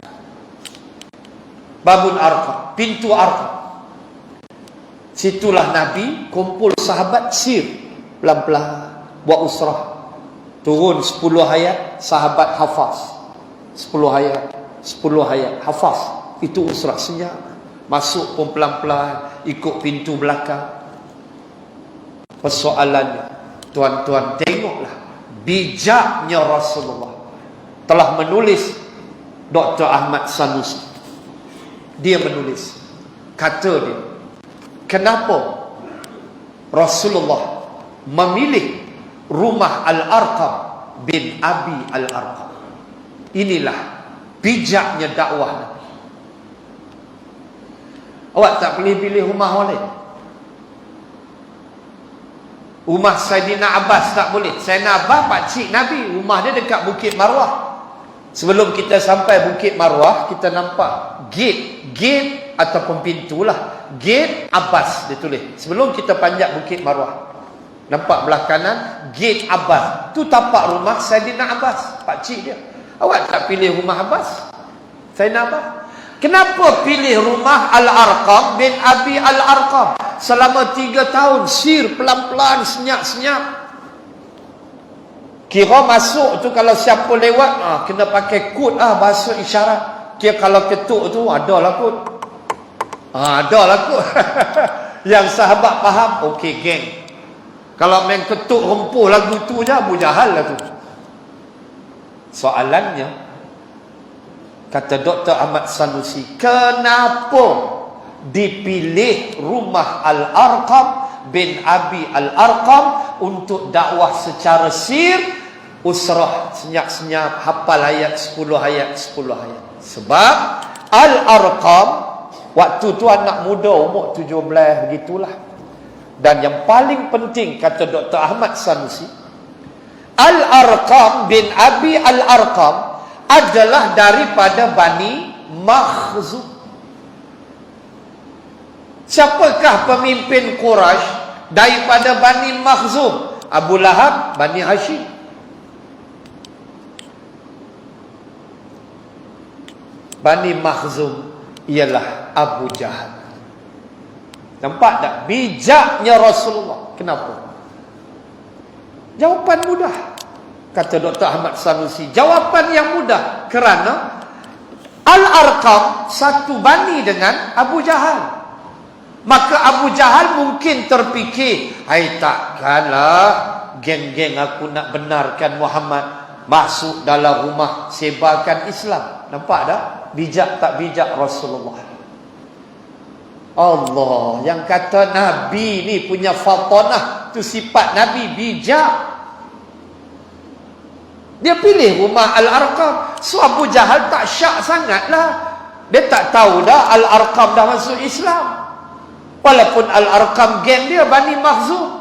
A: Babun Arqam, pintu Arqam. Situlah Nabi kumpul sahabat sir, pelan-pelan buat usrah. Turun 10 ayat, sahabat hafaz. 10 ayat, 10 ayat hafaz. Itu usrah, senyap. Masuk pun pelan-pelan, ikut pintu belakang. Persoalannya, tuan-tuan tengoklah, bijaknya Rasulullah telah menulis. Dr. Ahmad Sanusi, dia menulis, kata dia, kenapa Rasulullah memilih rumah Al-Arqam bin Abi Al-Arqam? Inilah bijaknya dakwah Nabi. Awak tak pilih-pilih rumah orang lain. Rumah Saidina Abbas tak boleh. Saidina Abbas pakcik Nabi, rumah dia dekat Bukit Marwah. Sebelum kita sampai Bukit Marwah, kita nampak gate ataupun pintu lah. Gate Abbas dia tulis. Sebelum kita panjat Bukit Marwah, nampak belah kanan gate Abbas. Tu tapak rumah Saidina Abbas, pakcik dia. Awak tak pilih rumah Abbas, Saidina Abbas? Kenapa pilih rumah Al-Arqam bin Abi Al-Arqam? Selama 3 tahun sir, pelan-pelan, senyap-senyap. Kira masuk tu kalau siapa lewat, kena pakai kod bahasa isyarat. Kira kalau ketuk tu adalah kod. Adalah kod. Yang sahabat faham, okey geng. Kalau main ketuk rempuh lagu tu je, Abu Jahal lah tu. Soalannya, kata Dr. Ahmad Sanusi, kenapa dipilih rumah Al-Arqam bin Abi Al-Arqam untuk dakwah secara sir, usrah, senyap-senyap, hafal ayat 10 ayat 10 ayat? Sebab Al-Arqam waktu tu anak muda, umur 17 begitulah. Dan yang paling penting, kata Dr. Ahmad Sanusi, Al-Arqam bin Abi Al-Arqam adalah daripada Bani Makhzum. Siapakah pemimpin Quraisy daripada Bani Makhzum? Abu Lahab, Bani Hashim. Bani Makhzum ialah Abu Jahal. Nampak tak bijaknya Rasulullah? Kenapa? Jawapan mudah, kata Dr. Ahmad Sanusi. Jawapan yang mudah kerana Al-Arqam satu bani dengan Abu Jahal. Maka Abu Jahal mungkin terfikir, hai takkanlah geng-geng aku nak benarkan Muhammad masuk dalam rumah sebarkan Islam. Nampak tak? Bijak tak bijak Rasulullah. Allah yang kata Nabi ni punya fatanah, tu sifat Nabi bijak. Dia pilih rumah Al-Arqam. So Abu Jahal tak syak sangatlah. Dia tak tahu dah Al-Arqam dah masuk Islam. Walaupun Al-Arqam geng dia Bani Makhzum.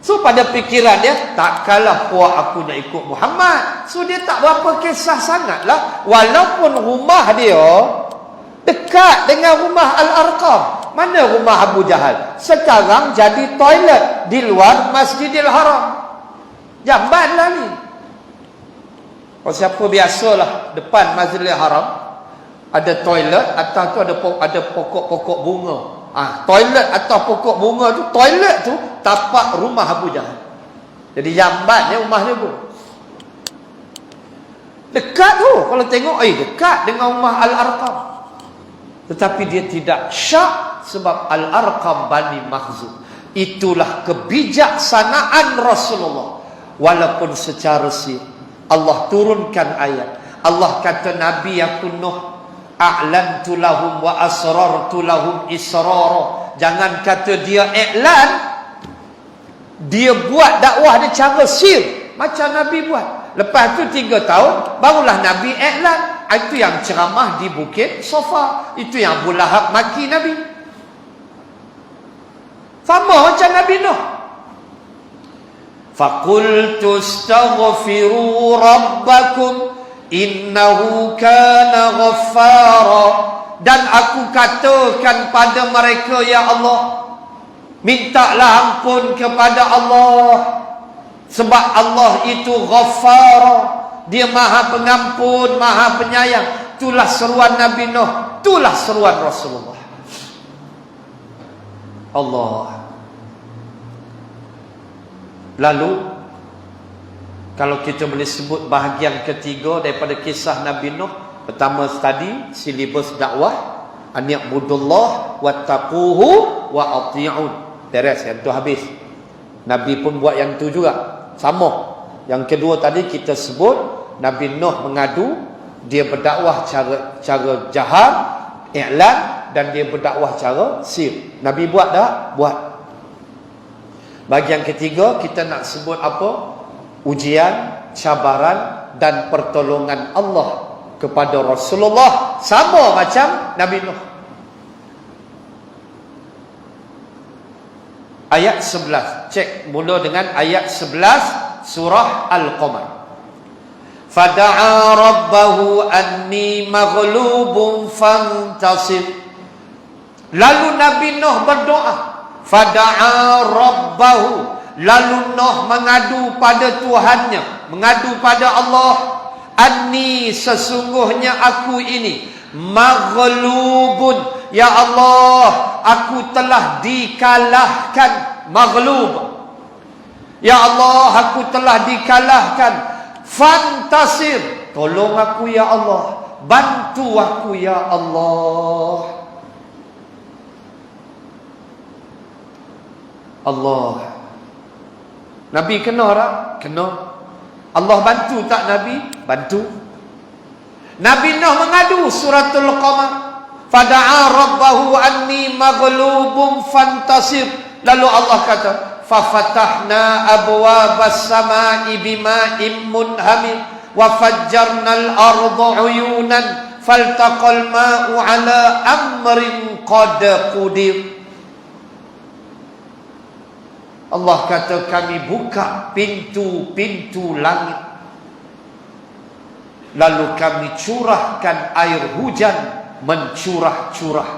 A: So pada fikiran dia, tak kalah puak aku nak ikut Muhammad. So dia tak berapa kisah sangatlah. Walaupun rumah dia dekat dengan rumah Al-Arqam. Mana rumah Abu Jahal? Sekarang jadi toilet di luar Masjidil Haram. Jambanlah ni. Kalau siapa biasalah depan Masjidil Haram ada toilet, atas tu ada pokok-pokok bunga. Toilet atau pokok bunga tu, toilet tu tapak rumah Abu Jahal. Jadi jamban dia rumah dia pun. Dekat tu kalau tengok, dekat dengan rumah Al-Arqam. Tetapi dia tidak syak sebab Al-Arqam Bani Makhzum. Itulah kebijaksanaan Rasulullah. Walaupun secara sir Allah turunkan ayat. Allah kata Nabi aku Nuh, a'lantu lahum wa asrartu lahum israra. Jangan kata dia iklan, dia buat dakwah dia cara sir macam Nabi buat. Lepas tu 3 tahun barulah Nabi iklan. Itu yang ceramah di Bukit Sofa. Itu yang Abu Lahab maki Nabi. Sama macam Nabi Nuh. Faqultu astaghfiru rabbakum innahu kana ghaffara. Dan aku katakan pada mereka, ya Allah, mintalah ampun kepada Allah, sebab Allah itu Ghaffara. Dia maha pengampun, maha penyayang. Itulah seruan Nabi Nuh, itulah seruan Rasulullah. Allah. Lalu kalau kita boleh sebut bahagian ketiga daripada kisah Nabi Nuh, pertama tadi silibus dakwah, ani'budullah wattaquhu wa ati'un. Teres yang tu habis. Nabi pun buat yang tu juga. Sama. Yang kedua tadi kita sebut Nabi Nuh mengadu, dia berdakwah cara jahat, i'lan, dan dia berdakwah cara sir. Nabi buat tak? Buat. Bahagian ketiga kita nak sebut apa? Ujian, cabaran dan pertolongan Allah kepada Rasulullah sama macam Nabi Nuh. Ayat 11. Cek mula dengan ayat 11 surah Al-Qamar. Fada'a rabbahu anni maghlubun fantasir. Lalu Nabi Nuh berdoa. Fada'a rabbahu. Lalu Nuh mengadu pada Tuhannya, mengadu pada Allah. Anni, sesungguhnya aku ini maghlubun, ya Allah, aku telah dikalahkan. Maghlub, ya Allah, aku telah dikalahkan. Fantasir, tolong aku ya Allah, bantu aku ya Allah. Allah. Nabi kena tak? Kena. Allah bantu tak Nabi? Bantu. Nabi Nuh mengadu suratul Qamar. Fada'a rabbahu anni maghlubun fantasir. Lalu Allah kata, fafatahna abwabas samai bima'in munhamir wa fajjarnal arda uyunan faltaqal ma'u ala amrin qad qudir. Allah kata kami buka pintu-pintu langit, lalu kami curahkan air hujan mencurah-curah,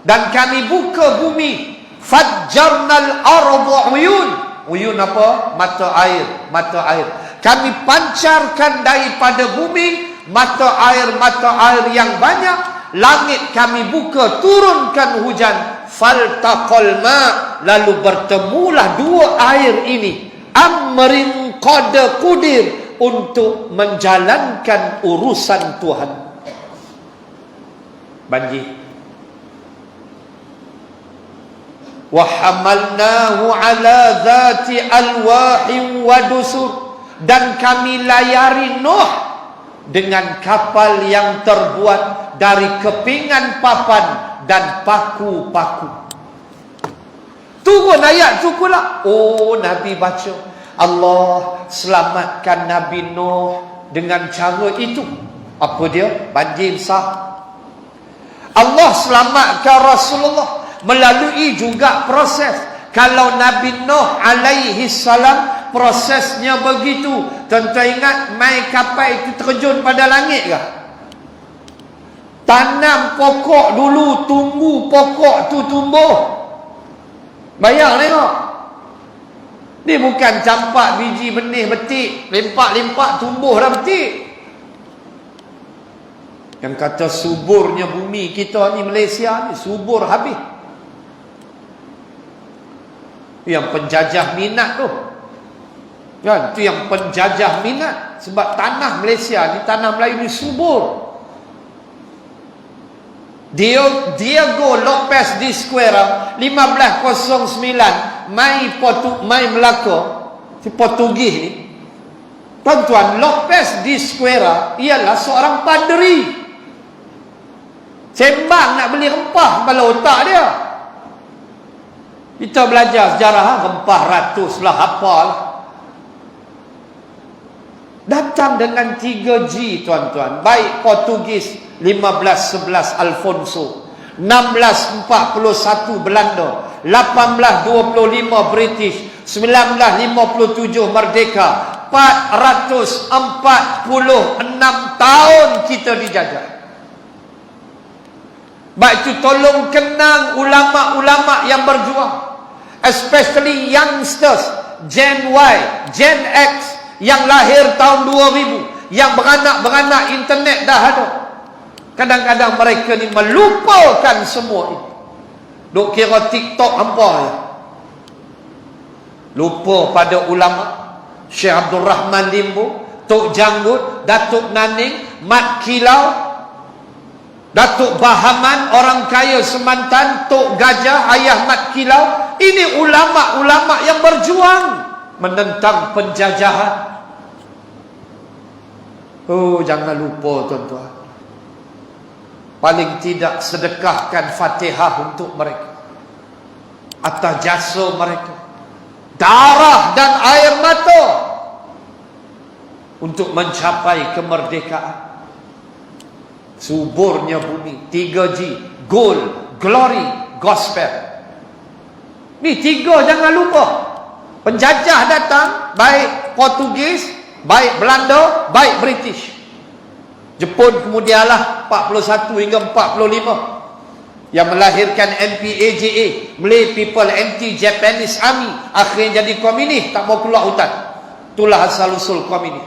A: dan kami buka bumi. Fajjarnal arda uyun. Uyun apa? Mata air. Mata air. Kami pancarkan daripada bumi mata air yang banyak. Langit kami buka, turunkan hujan. Faltaqal ma, lalu bertemulah dua air ini. Amrin qad qudir, untuk menjalankan urusan Tuhan. Banjir. Wa hamalnahu ala dhati alwahin wa dusur, dan kami layari Nuh dengan kapal yang terbuat dari kepingan papan dan paku-paku. Turun ayat tu pula. Oh, Nabi baca, Allah selamatkan Nabi Nuh dengan cara itu. Apa dia? Banjir besar. Allah selamatkan Rasulullah melalui juga proses. Kalau Nabi Nuh alaihi salam prosesnya begitu, tuan-tuan ingat mai kapal itu terjun pada langit ke? Tanam pokok dulu, tunggu pokok tu tumbuh. Bayang tengok. Ni bukan campak biji benih betik, lempak-lempak tumbuh dah betik. Yang kata suburnya bumi kita ni, Malaysia ni subur habis. Yang penjajah minat tu kan, tu yang penjajah minat. Sebab tanah Malaysia ni, tanah Melayu ni subur. Diego Lopez di Square 1509 mai Melaka, si Portugis ni. Tuan-tuan, Lopez di Square ialah seorang padri. Sembang nak beli rempah kepala otak dia. Kita belajar sejarah, rempah ratus lah, apalah. Datang dengan 3G, tuan-tuan. Baik Portugis 1511 Alfonso, 1641 Belanda, 1825 British, 1957 Merdeka. 446 tahun kita dijajah. Baik itu tolong kenang ulama-ulama yang berjuang, especially youngsters, Gen Y, Gen X yang lahir tahun 2000, yang beranak-beranak internet dah ada. Kadang-kadang mereka ni melupakan semua itu. Duk kira TikTok hampa ya. Lupa pada ulama, Syekh Abdul Rahman Limbu, Tok Janggut, Datuk Naning, Mat Kilau, Datuk Bahaman, orang kaya Semantan, Tok Gajah, Ayah Mat Kilau. Ini ulama-ulama yang berjuang menentang penjajahan. Oh, jangan lupa tuan-tuan. Paling tidak sedekahkan Fatihah untuk mereka, atas jasa mereka, darah dan air mata untuk mencapai kemerdekaan. Suburnya bumi, 3G, gold, glory, gospel. Ni 3 jangan lupa. Penjajah datang, baik Portugis, baik Belanda, baik British. Jepun kemudianlah 41 hingga 45 yang melahirkan MPAJA, Malay People Anti-Japanese Army, akhirnya jadi komunis, tak mau keluar hutan. Itulah asal-usul komunis.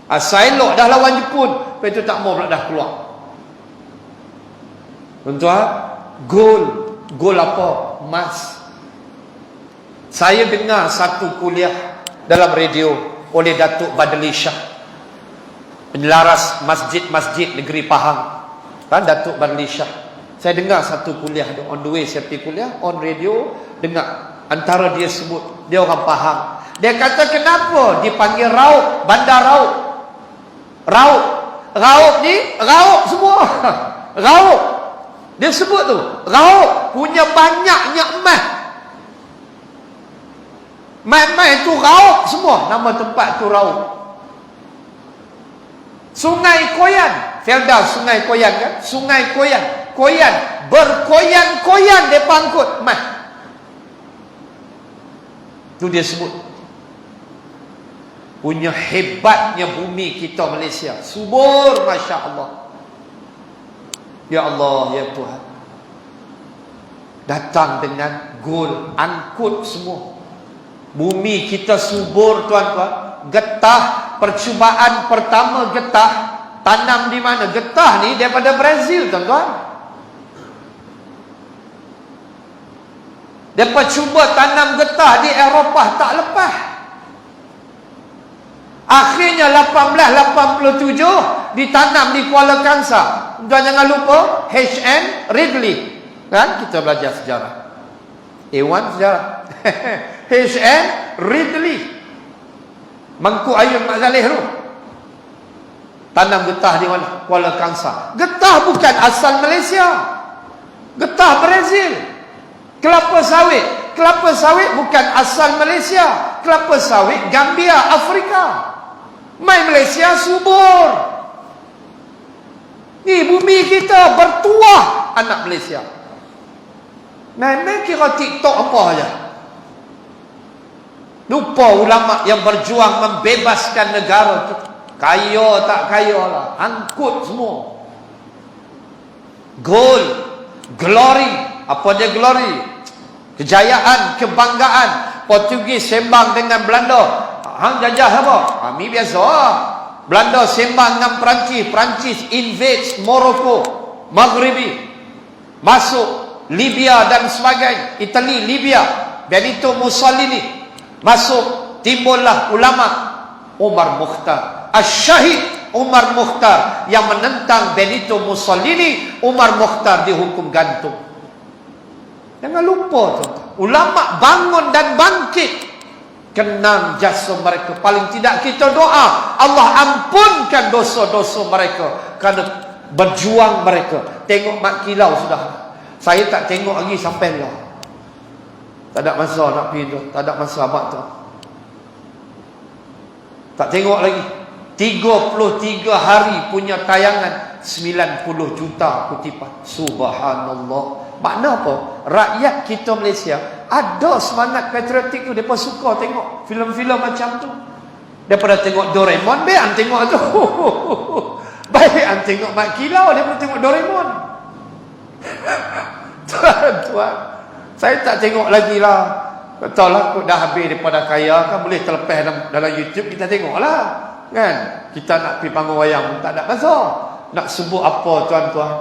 A: Asal elok dah lawan Jepun, lepas itu tak mau pula dah keluar. Tuan-tuan, gold apa? Emas. Saya dengar satu kuliah dalam radio oleh Datuk Badli Shah, penyelaras masjid-masjid negeri Pahang, kan, Datuk Badli Shah. Saya dengar satu kuliah on the way, saya pergi kuliah on radio, dengar antara dia sebut, dia orang Pahang. Dia kata kenapa dipanggil Raub, Bandar Raub. Raub ni, Raub semua. Raub. Dia sebut tu, Raub punya banyaknya emas. Emas tu Raub semua, nama tempat tu Raub. Sungai Koyan, Felda Sungai Koyan kan? Sungai Koyan berkoyan-koyan dia pangkut emas. Tu dia sebut. Punya hebatnya bumi kita Malaysia, subur, Masya Allah. Ya Allah, ya Tuhan, datang dengan gold, angkut semua. Bumi kita subur tuan-tuan. Getah, percubaan pertama getah, tanam di mana? Getah ni daripada Brazil tuan-tuan. Mereka cuba tanam getah di Eropah, tak lepas. Akhirnya 1887 ditanam di Kuala Kangsar. Tuan jangan lupa H.N. Ridley. Kan kita belajar sejarah. A1 sejarah. H.N. Ridley. Mangku Ayun Mak Saleh tu. Tanam getah di mana? Kuala Kangsar. Getah bukan asal Malaysia. Getah Brazil. Kelapa sawit. Kelapa sawit bukan asal Malaysia. Kelapa sawit Gambia, Afrika. Mai Malaysia subur. Ni bumi kita bertuah anak Malaysia. Memang kira TikTok apa aja. Lupa ulama yang berjuang membebaskan negara kita. Kaya tak kaya lah, angkut semua. Gold, glory. Apa dia glory? Kejayaan, kebanggaan. Portugis sembang dengan Belanda. Hang jajah apa? Kami biasa lah. Belanda sembang dengan Perancis. Perancis invade Morocco, Maghribi, masuk Libya dan sebagainya. Itali, Libya, Benito Mussolini masuk. Timbullah ulama Umar Mukhtar, Asy-Syahid Umar Mukhtar yang menentang Benito Mussolini. Umar Mukhtar dihukum gantung. Jangan lupa tu, ulama bangun dan bangkit. Kenang jasa mereka. Paling tidak kita doa Allah ampunkan dosa-dosa mereka kerana berjuang mereka. Tengok Mak Kilau sudah. Saya tak tengok lagi sampai lah. Tak ada masa nak pergi tu. Tak ada masa abang tu. Tak tengok lagi. 33 hari punya tayangan, 90 juta kutipan. Subhanallah. Makna apa? Rakyat kita Malaysia ada semangat patriotik tu. Mereka suka tengok filem-filem macam tu. Daripada tengok Doraemon, baik tengok tu. Baik tengok Mak Kilau daripada tengok Doraemon. Tuan-tuan, saya tak tengok lagi lah. Betul lah, aku dah habis daripada kaya kan, boleh terlepas dalam YouTube, kita tengok lah kan. Kita nak pergi panggung wayang pun tak ada masa. Nak sebut apa tuan-tuan,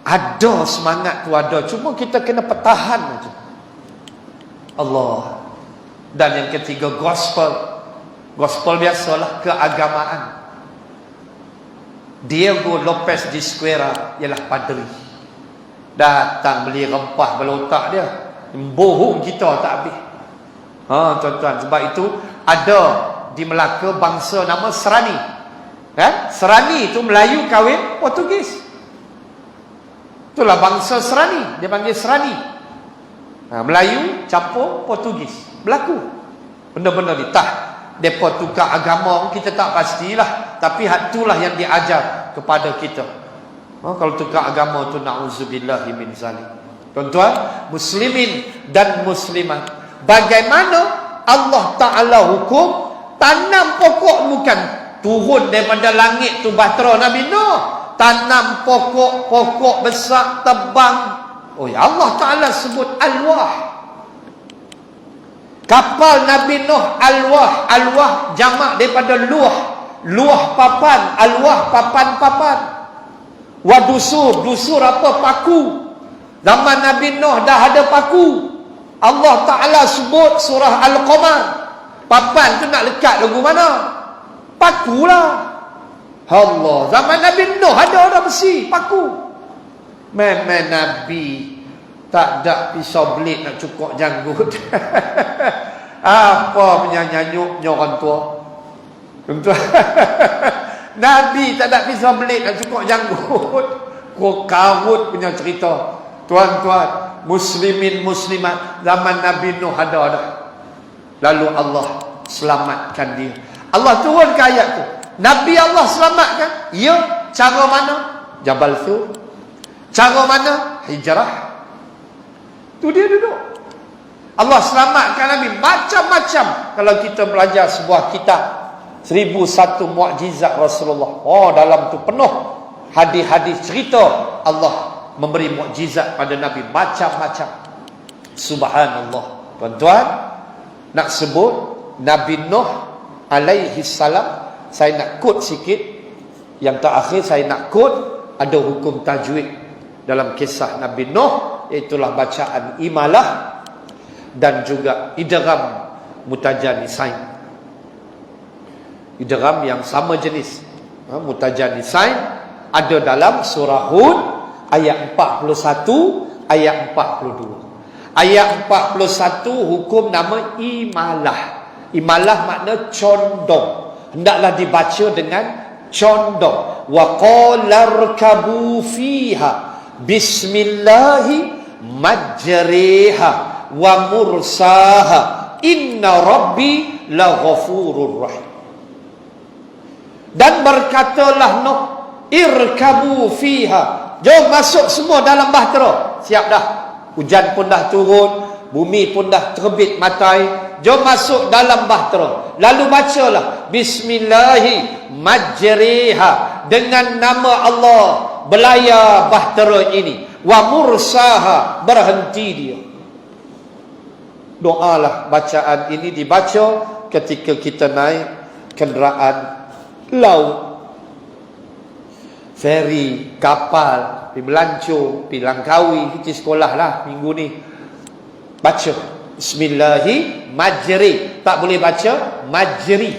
A: ada semangat tu ada, cuma kita kena pertahan aja. Allah. Dan yang ketiga, gospel. Gospel biasalah keagamaan. Diego Lopez de Esquerra ialah padri. Datang beli rempah belotak dia, bohong kita tak habis. Tuan-tuan, sebab itu ada di Melaka bangsa nama Serani. Kan? Serani itu Melayu kahwin Portugis. Itulah bangsa Serani, dia panggil Serani. Melayu campur Portugis. Berlaku benda-benda ni. Mereka tukar agama, kita tak pastilah. Tapi itulah yang diajar kepada kita. Kalau tukar agama tu, na'udzubillahi min zalim. Tuan-tuan, muslimin dan muslimat, bagaimana Allah Ta'ala hukum tanam pokok, bukan turun daripada langit tu bahtera Nabi Nuh. Tanam pokok besar, tebang. Oh ya, Allah Ta'ala sebut alwah. Kapal Nabi Nuh alwah. Alwah jamak daripada luah. Luah papan, alwah papan-papan. Wadusur, dusur apa? Paku. Zaman Nabi Nuh dah ada paku. Allah Ta'ala sebut surah Al-Qamar. Papan tu nak lekat lagu mana? Paku lah. Allah, zaman Nabi Nuh ada besi, paku. Memang Nabi tak ada pisau belit nak cukup janggut. Apa penyanyi-nyanyuknya orang tua? Nabi tak ada pisau belit nak cukup janggut. Kau karut punya cerita. Tuan-tuan, muslimin muslimat, zaman Nabi Nuh ada dah. Lalu Allah selamatkan dia. Allah turunkan ayat tu. Nabi Allah selamatkan. Ya, cara mana? Jabal Thur. Cara mana? Hijrah. Tu dia duduk. Allah selamatkan Nabi macam-macam. Kalau kita belajar sebuah kitab 1001 mukjizat Rasulullah. Dalam tu penuh hadis-hadis cerita Allah memberi mukjizat pada Nabi macam-macam. Subhanallah. Tuan-tuan, nak sebut Nabi Nuh alaihi salam, saya nak quote sikit. Yang terakhir saya nak quote, ada hukum tajwid dalam kisah Nabi Nuh, itulah bacaan imalah dan juga idgham mutajanisain. idgham yang sama jenis. Mutajanisain ada dalam surah Hud ayat 41, ayat 42. Ayat 41 hukum nama imalah. Imalah makna condong. Hendaklah dibaca dengan condong. Wa qalarkabu fiha bismillahi majriha wa mursaha inna rabbi laghafurur rahim. Dan berkatalah Nuh, irkabu fiha, jom masuk semua dalam bahtera. Siap dah, hujan pun dah turun, bumi pun dah terbit matai, jom masuk dalam bahtera. Lalu bacalah bismillahi majriha, dengan nama Allah belayar bahtera ini, wa mursaha, berhenti dia. Doalah bacaan ini dibaca ketika kita naik kenderaan laut, feri, kapal, pergi melancong, pergi Langkawi, pergi sekolah lah minggu ni. Baca bismillahi majri, tak boleh baca majri,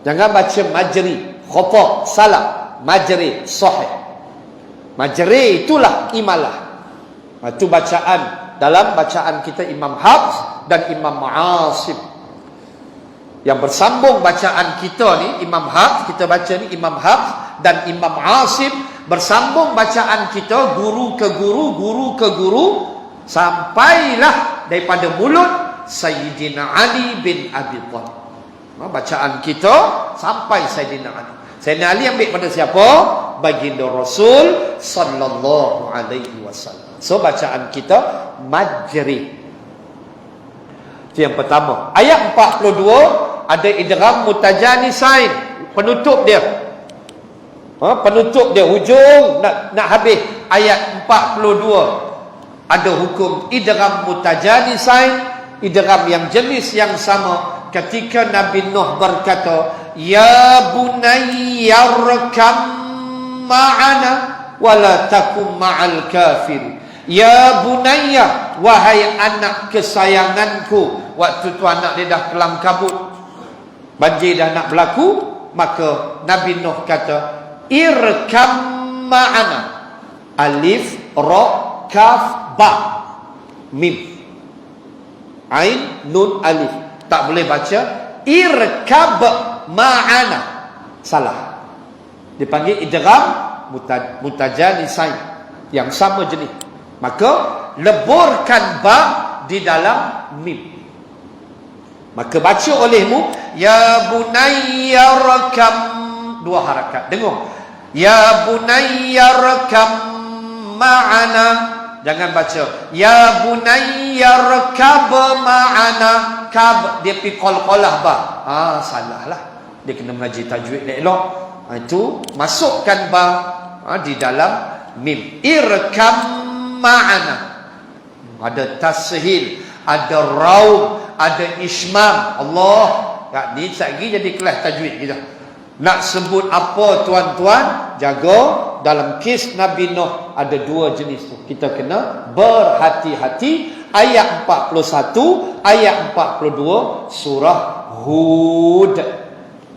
A: jangan baca majri, khata, salah. Majri sahih. Majri itulah imalah. Itu bacaan dalam bacaan kita Imam Hafs dan Imam Asim. Yang bersambung bacaan kita ni Imam Hafs, kita baca ni Imam Hafs dan Imam Asim, bersambung bacaan kita guru ke guru, guru ke guru, sampailah daripada mulut Sayyidina Ali bin Abi Thalib. Bacaan kita sampai Sayyidina Ali. Sayyidina Ali ambil pada siapa? Baginda Rasul sallallahu alaihi wasallam. So bacaan kita majri. Itu yang pertama. Ayat 42 ada idgham mutajanisain, penutup dia. Penutup dia, hujung nak habis ayat 42. Ada hukum idgham mutajanisain, idgham yang jenis yang sama. Ketika Nabi Nuh berkata, ya bunayya arkam ma'ana wala takum ma'al kafir. Ya bunayya, wahai anak kesayanganku. Waktu tu anak dia dah kelam kabut, banjir dah nak berlaku, maka Nabi Nuh kata, irkam ma'ana. Alif, ra, kaf, ba, mim, ain, nun, alif. Tak boleh baca irkab ma'ana, salah. Dipanggil idgham mutajanisain, yang sama jenis. Maka leburkan ba di dalam mim. Maka baca olehmu, ya bunayya rakam, dua harakat. Dengar, ya bunayya rakam ma'ana. Jangan baca ya bunayya rakab ma'ana. Kab dia pi qalqalah ba. Salah lah. Dia kena mengaji tajwid elok. Itu masukkan ba di dalam mim. Irkam ma'ana. Ada tashil, ada raum, ada ismam. Allah, ni lagi jadi kelas tajwid kita. Nak sebut apa tuan-tuan, jaga. Dalam kes Nabi Nuh ada dua jenis tu. Kita kena berhati-hati. Ayat 41, ayat 42 surah Hud.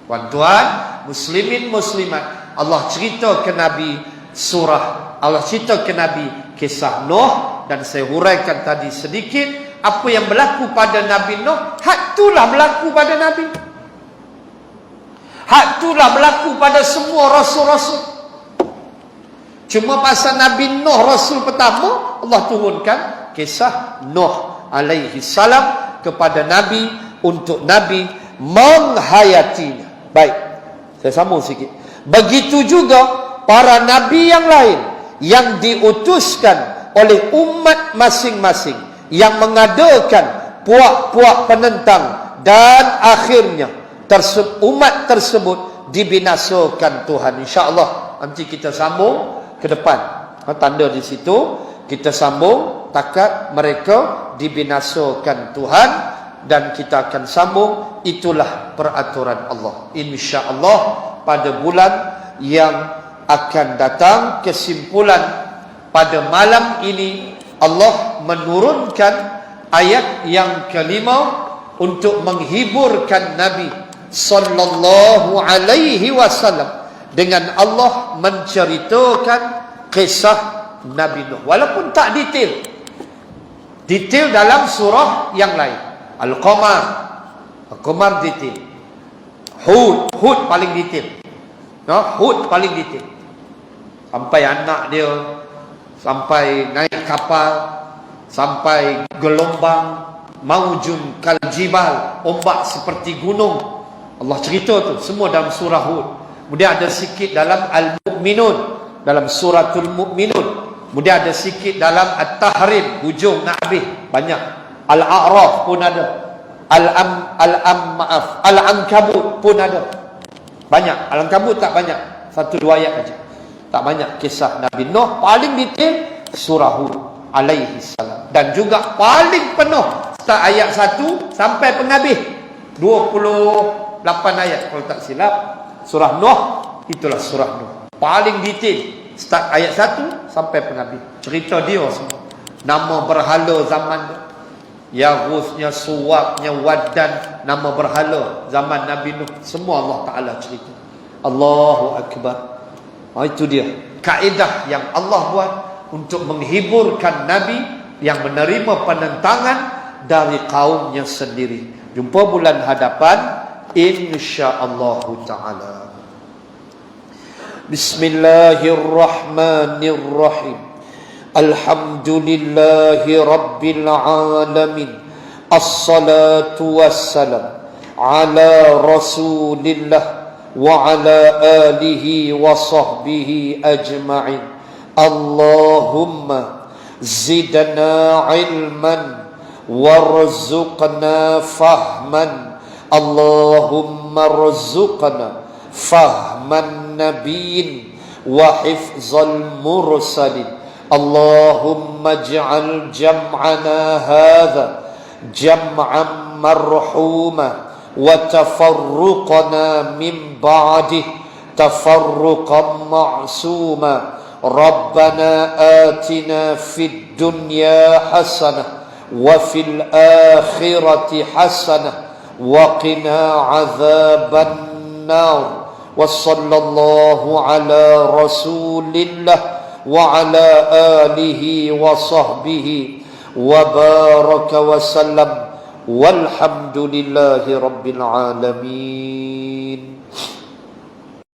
A: Tuan-tuan, muslimin muslimat, Allah cerita ke Nabi surah, Allah cerita ke Nabi kisah Nuh, dan saya huraikan tadi sedikit apa yang berlaku pada Nabi Nuh. Hak itulah berlaku pada Nabi. Hak itulah berlaku pada semua rasul-rasul. Cuma pasal Nabi Nuh rasul pertama, Allah turunkan kisah Nuh alaihi salam kepada Nabi, untuk Nabi menghayatinya. Baik, saya sambung sikit. Begitu juga para Nabi yang lain yang diutuskan oleh umat masing-masing, yang mengadakan puak-puak penentang, dan akhirnya umat tersebut dibinasakan Tuhan. InsyaAllah nanti kita sambung ke depan. Tanda di situ kita sambung takat mereka dibinasakan Tuhan, dan kita akan sambung itulah peraturan Allah. InsyaAllah pada bulan yang akan datang, kesimpulan pada malam ini, Allah menurunkan ayat yang kelima untuk menghiburkan Nabi sallallahu alaihi wasallam, dengan Allah menceritakan kisah Nabi Nuh, walaupun tak detail dalam surah yang lain. Al-Qamar detail, Hud paling detail, Hud paling detail, sampai anak dia, sampai naik kapal, sampai gelombang, maujun kal jibal, ombak seperti gunung. Allah cerita tu semua dalam surah Hud. Kemudian ada sikit dalam Al-Mu'minun, dalam suratul Mu'minun. Kemudian ada sikit dalam At-Tahrim, hujung nak habis, banyak. Al-A'raf pun ada, Al-Ankabut pun ada, banyak. Al-Ankabut tak banyak, 1-2 ayat aja, tak banyak kisah Nabi Nuh. Paling detail surah Hud alaihi salam, dan juga paling penuh start ayat 1 sampai penghabis 28 ayat kalau tak silap. Surah Nuh, itulah surah Nuh, paling detail, start ayat 1 sampai penghabis, cerita dia semua. Nama berhala zaman dia, Yaghusnya, Suwaknya, Waddan, nama berhala zaman Nabi Nuh, semua Allah Ta'ala cerita. Allahu Akbar. Itu dia kaedah yang Allah buat untuk menghiburkan Nabi yang menerima penentangan dari kaumnya sendiri. Jumpa bulan hadapan insya-Allah Ta'ala. Bismillahirrahmanirrahim. Alhamdulillahi Rabbil Alamin. Assalatu wassalam ala Rasulillah wa ala alihi wa sahbihi ajma'in. Allahumma zidna ilman warzuqna fahman. Allahumma rzuqna fahman nabiyyin wa hifzal mursalin. Allahumma ij'al jam'ana hadha jam'an marhuma wa tafarruqana min ba'dih tafarruqan ma'suma. Rabbana atina fid dunya hasanah wa fil akhirati hasanah wa qina adzaban nar. Wa sallallahu ala rasulillah wa ala alihi wa sahbihi wa baraka wa sallam. Walhamdulillahi rabbil alamin.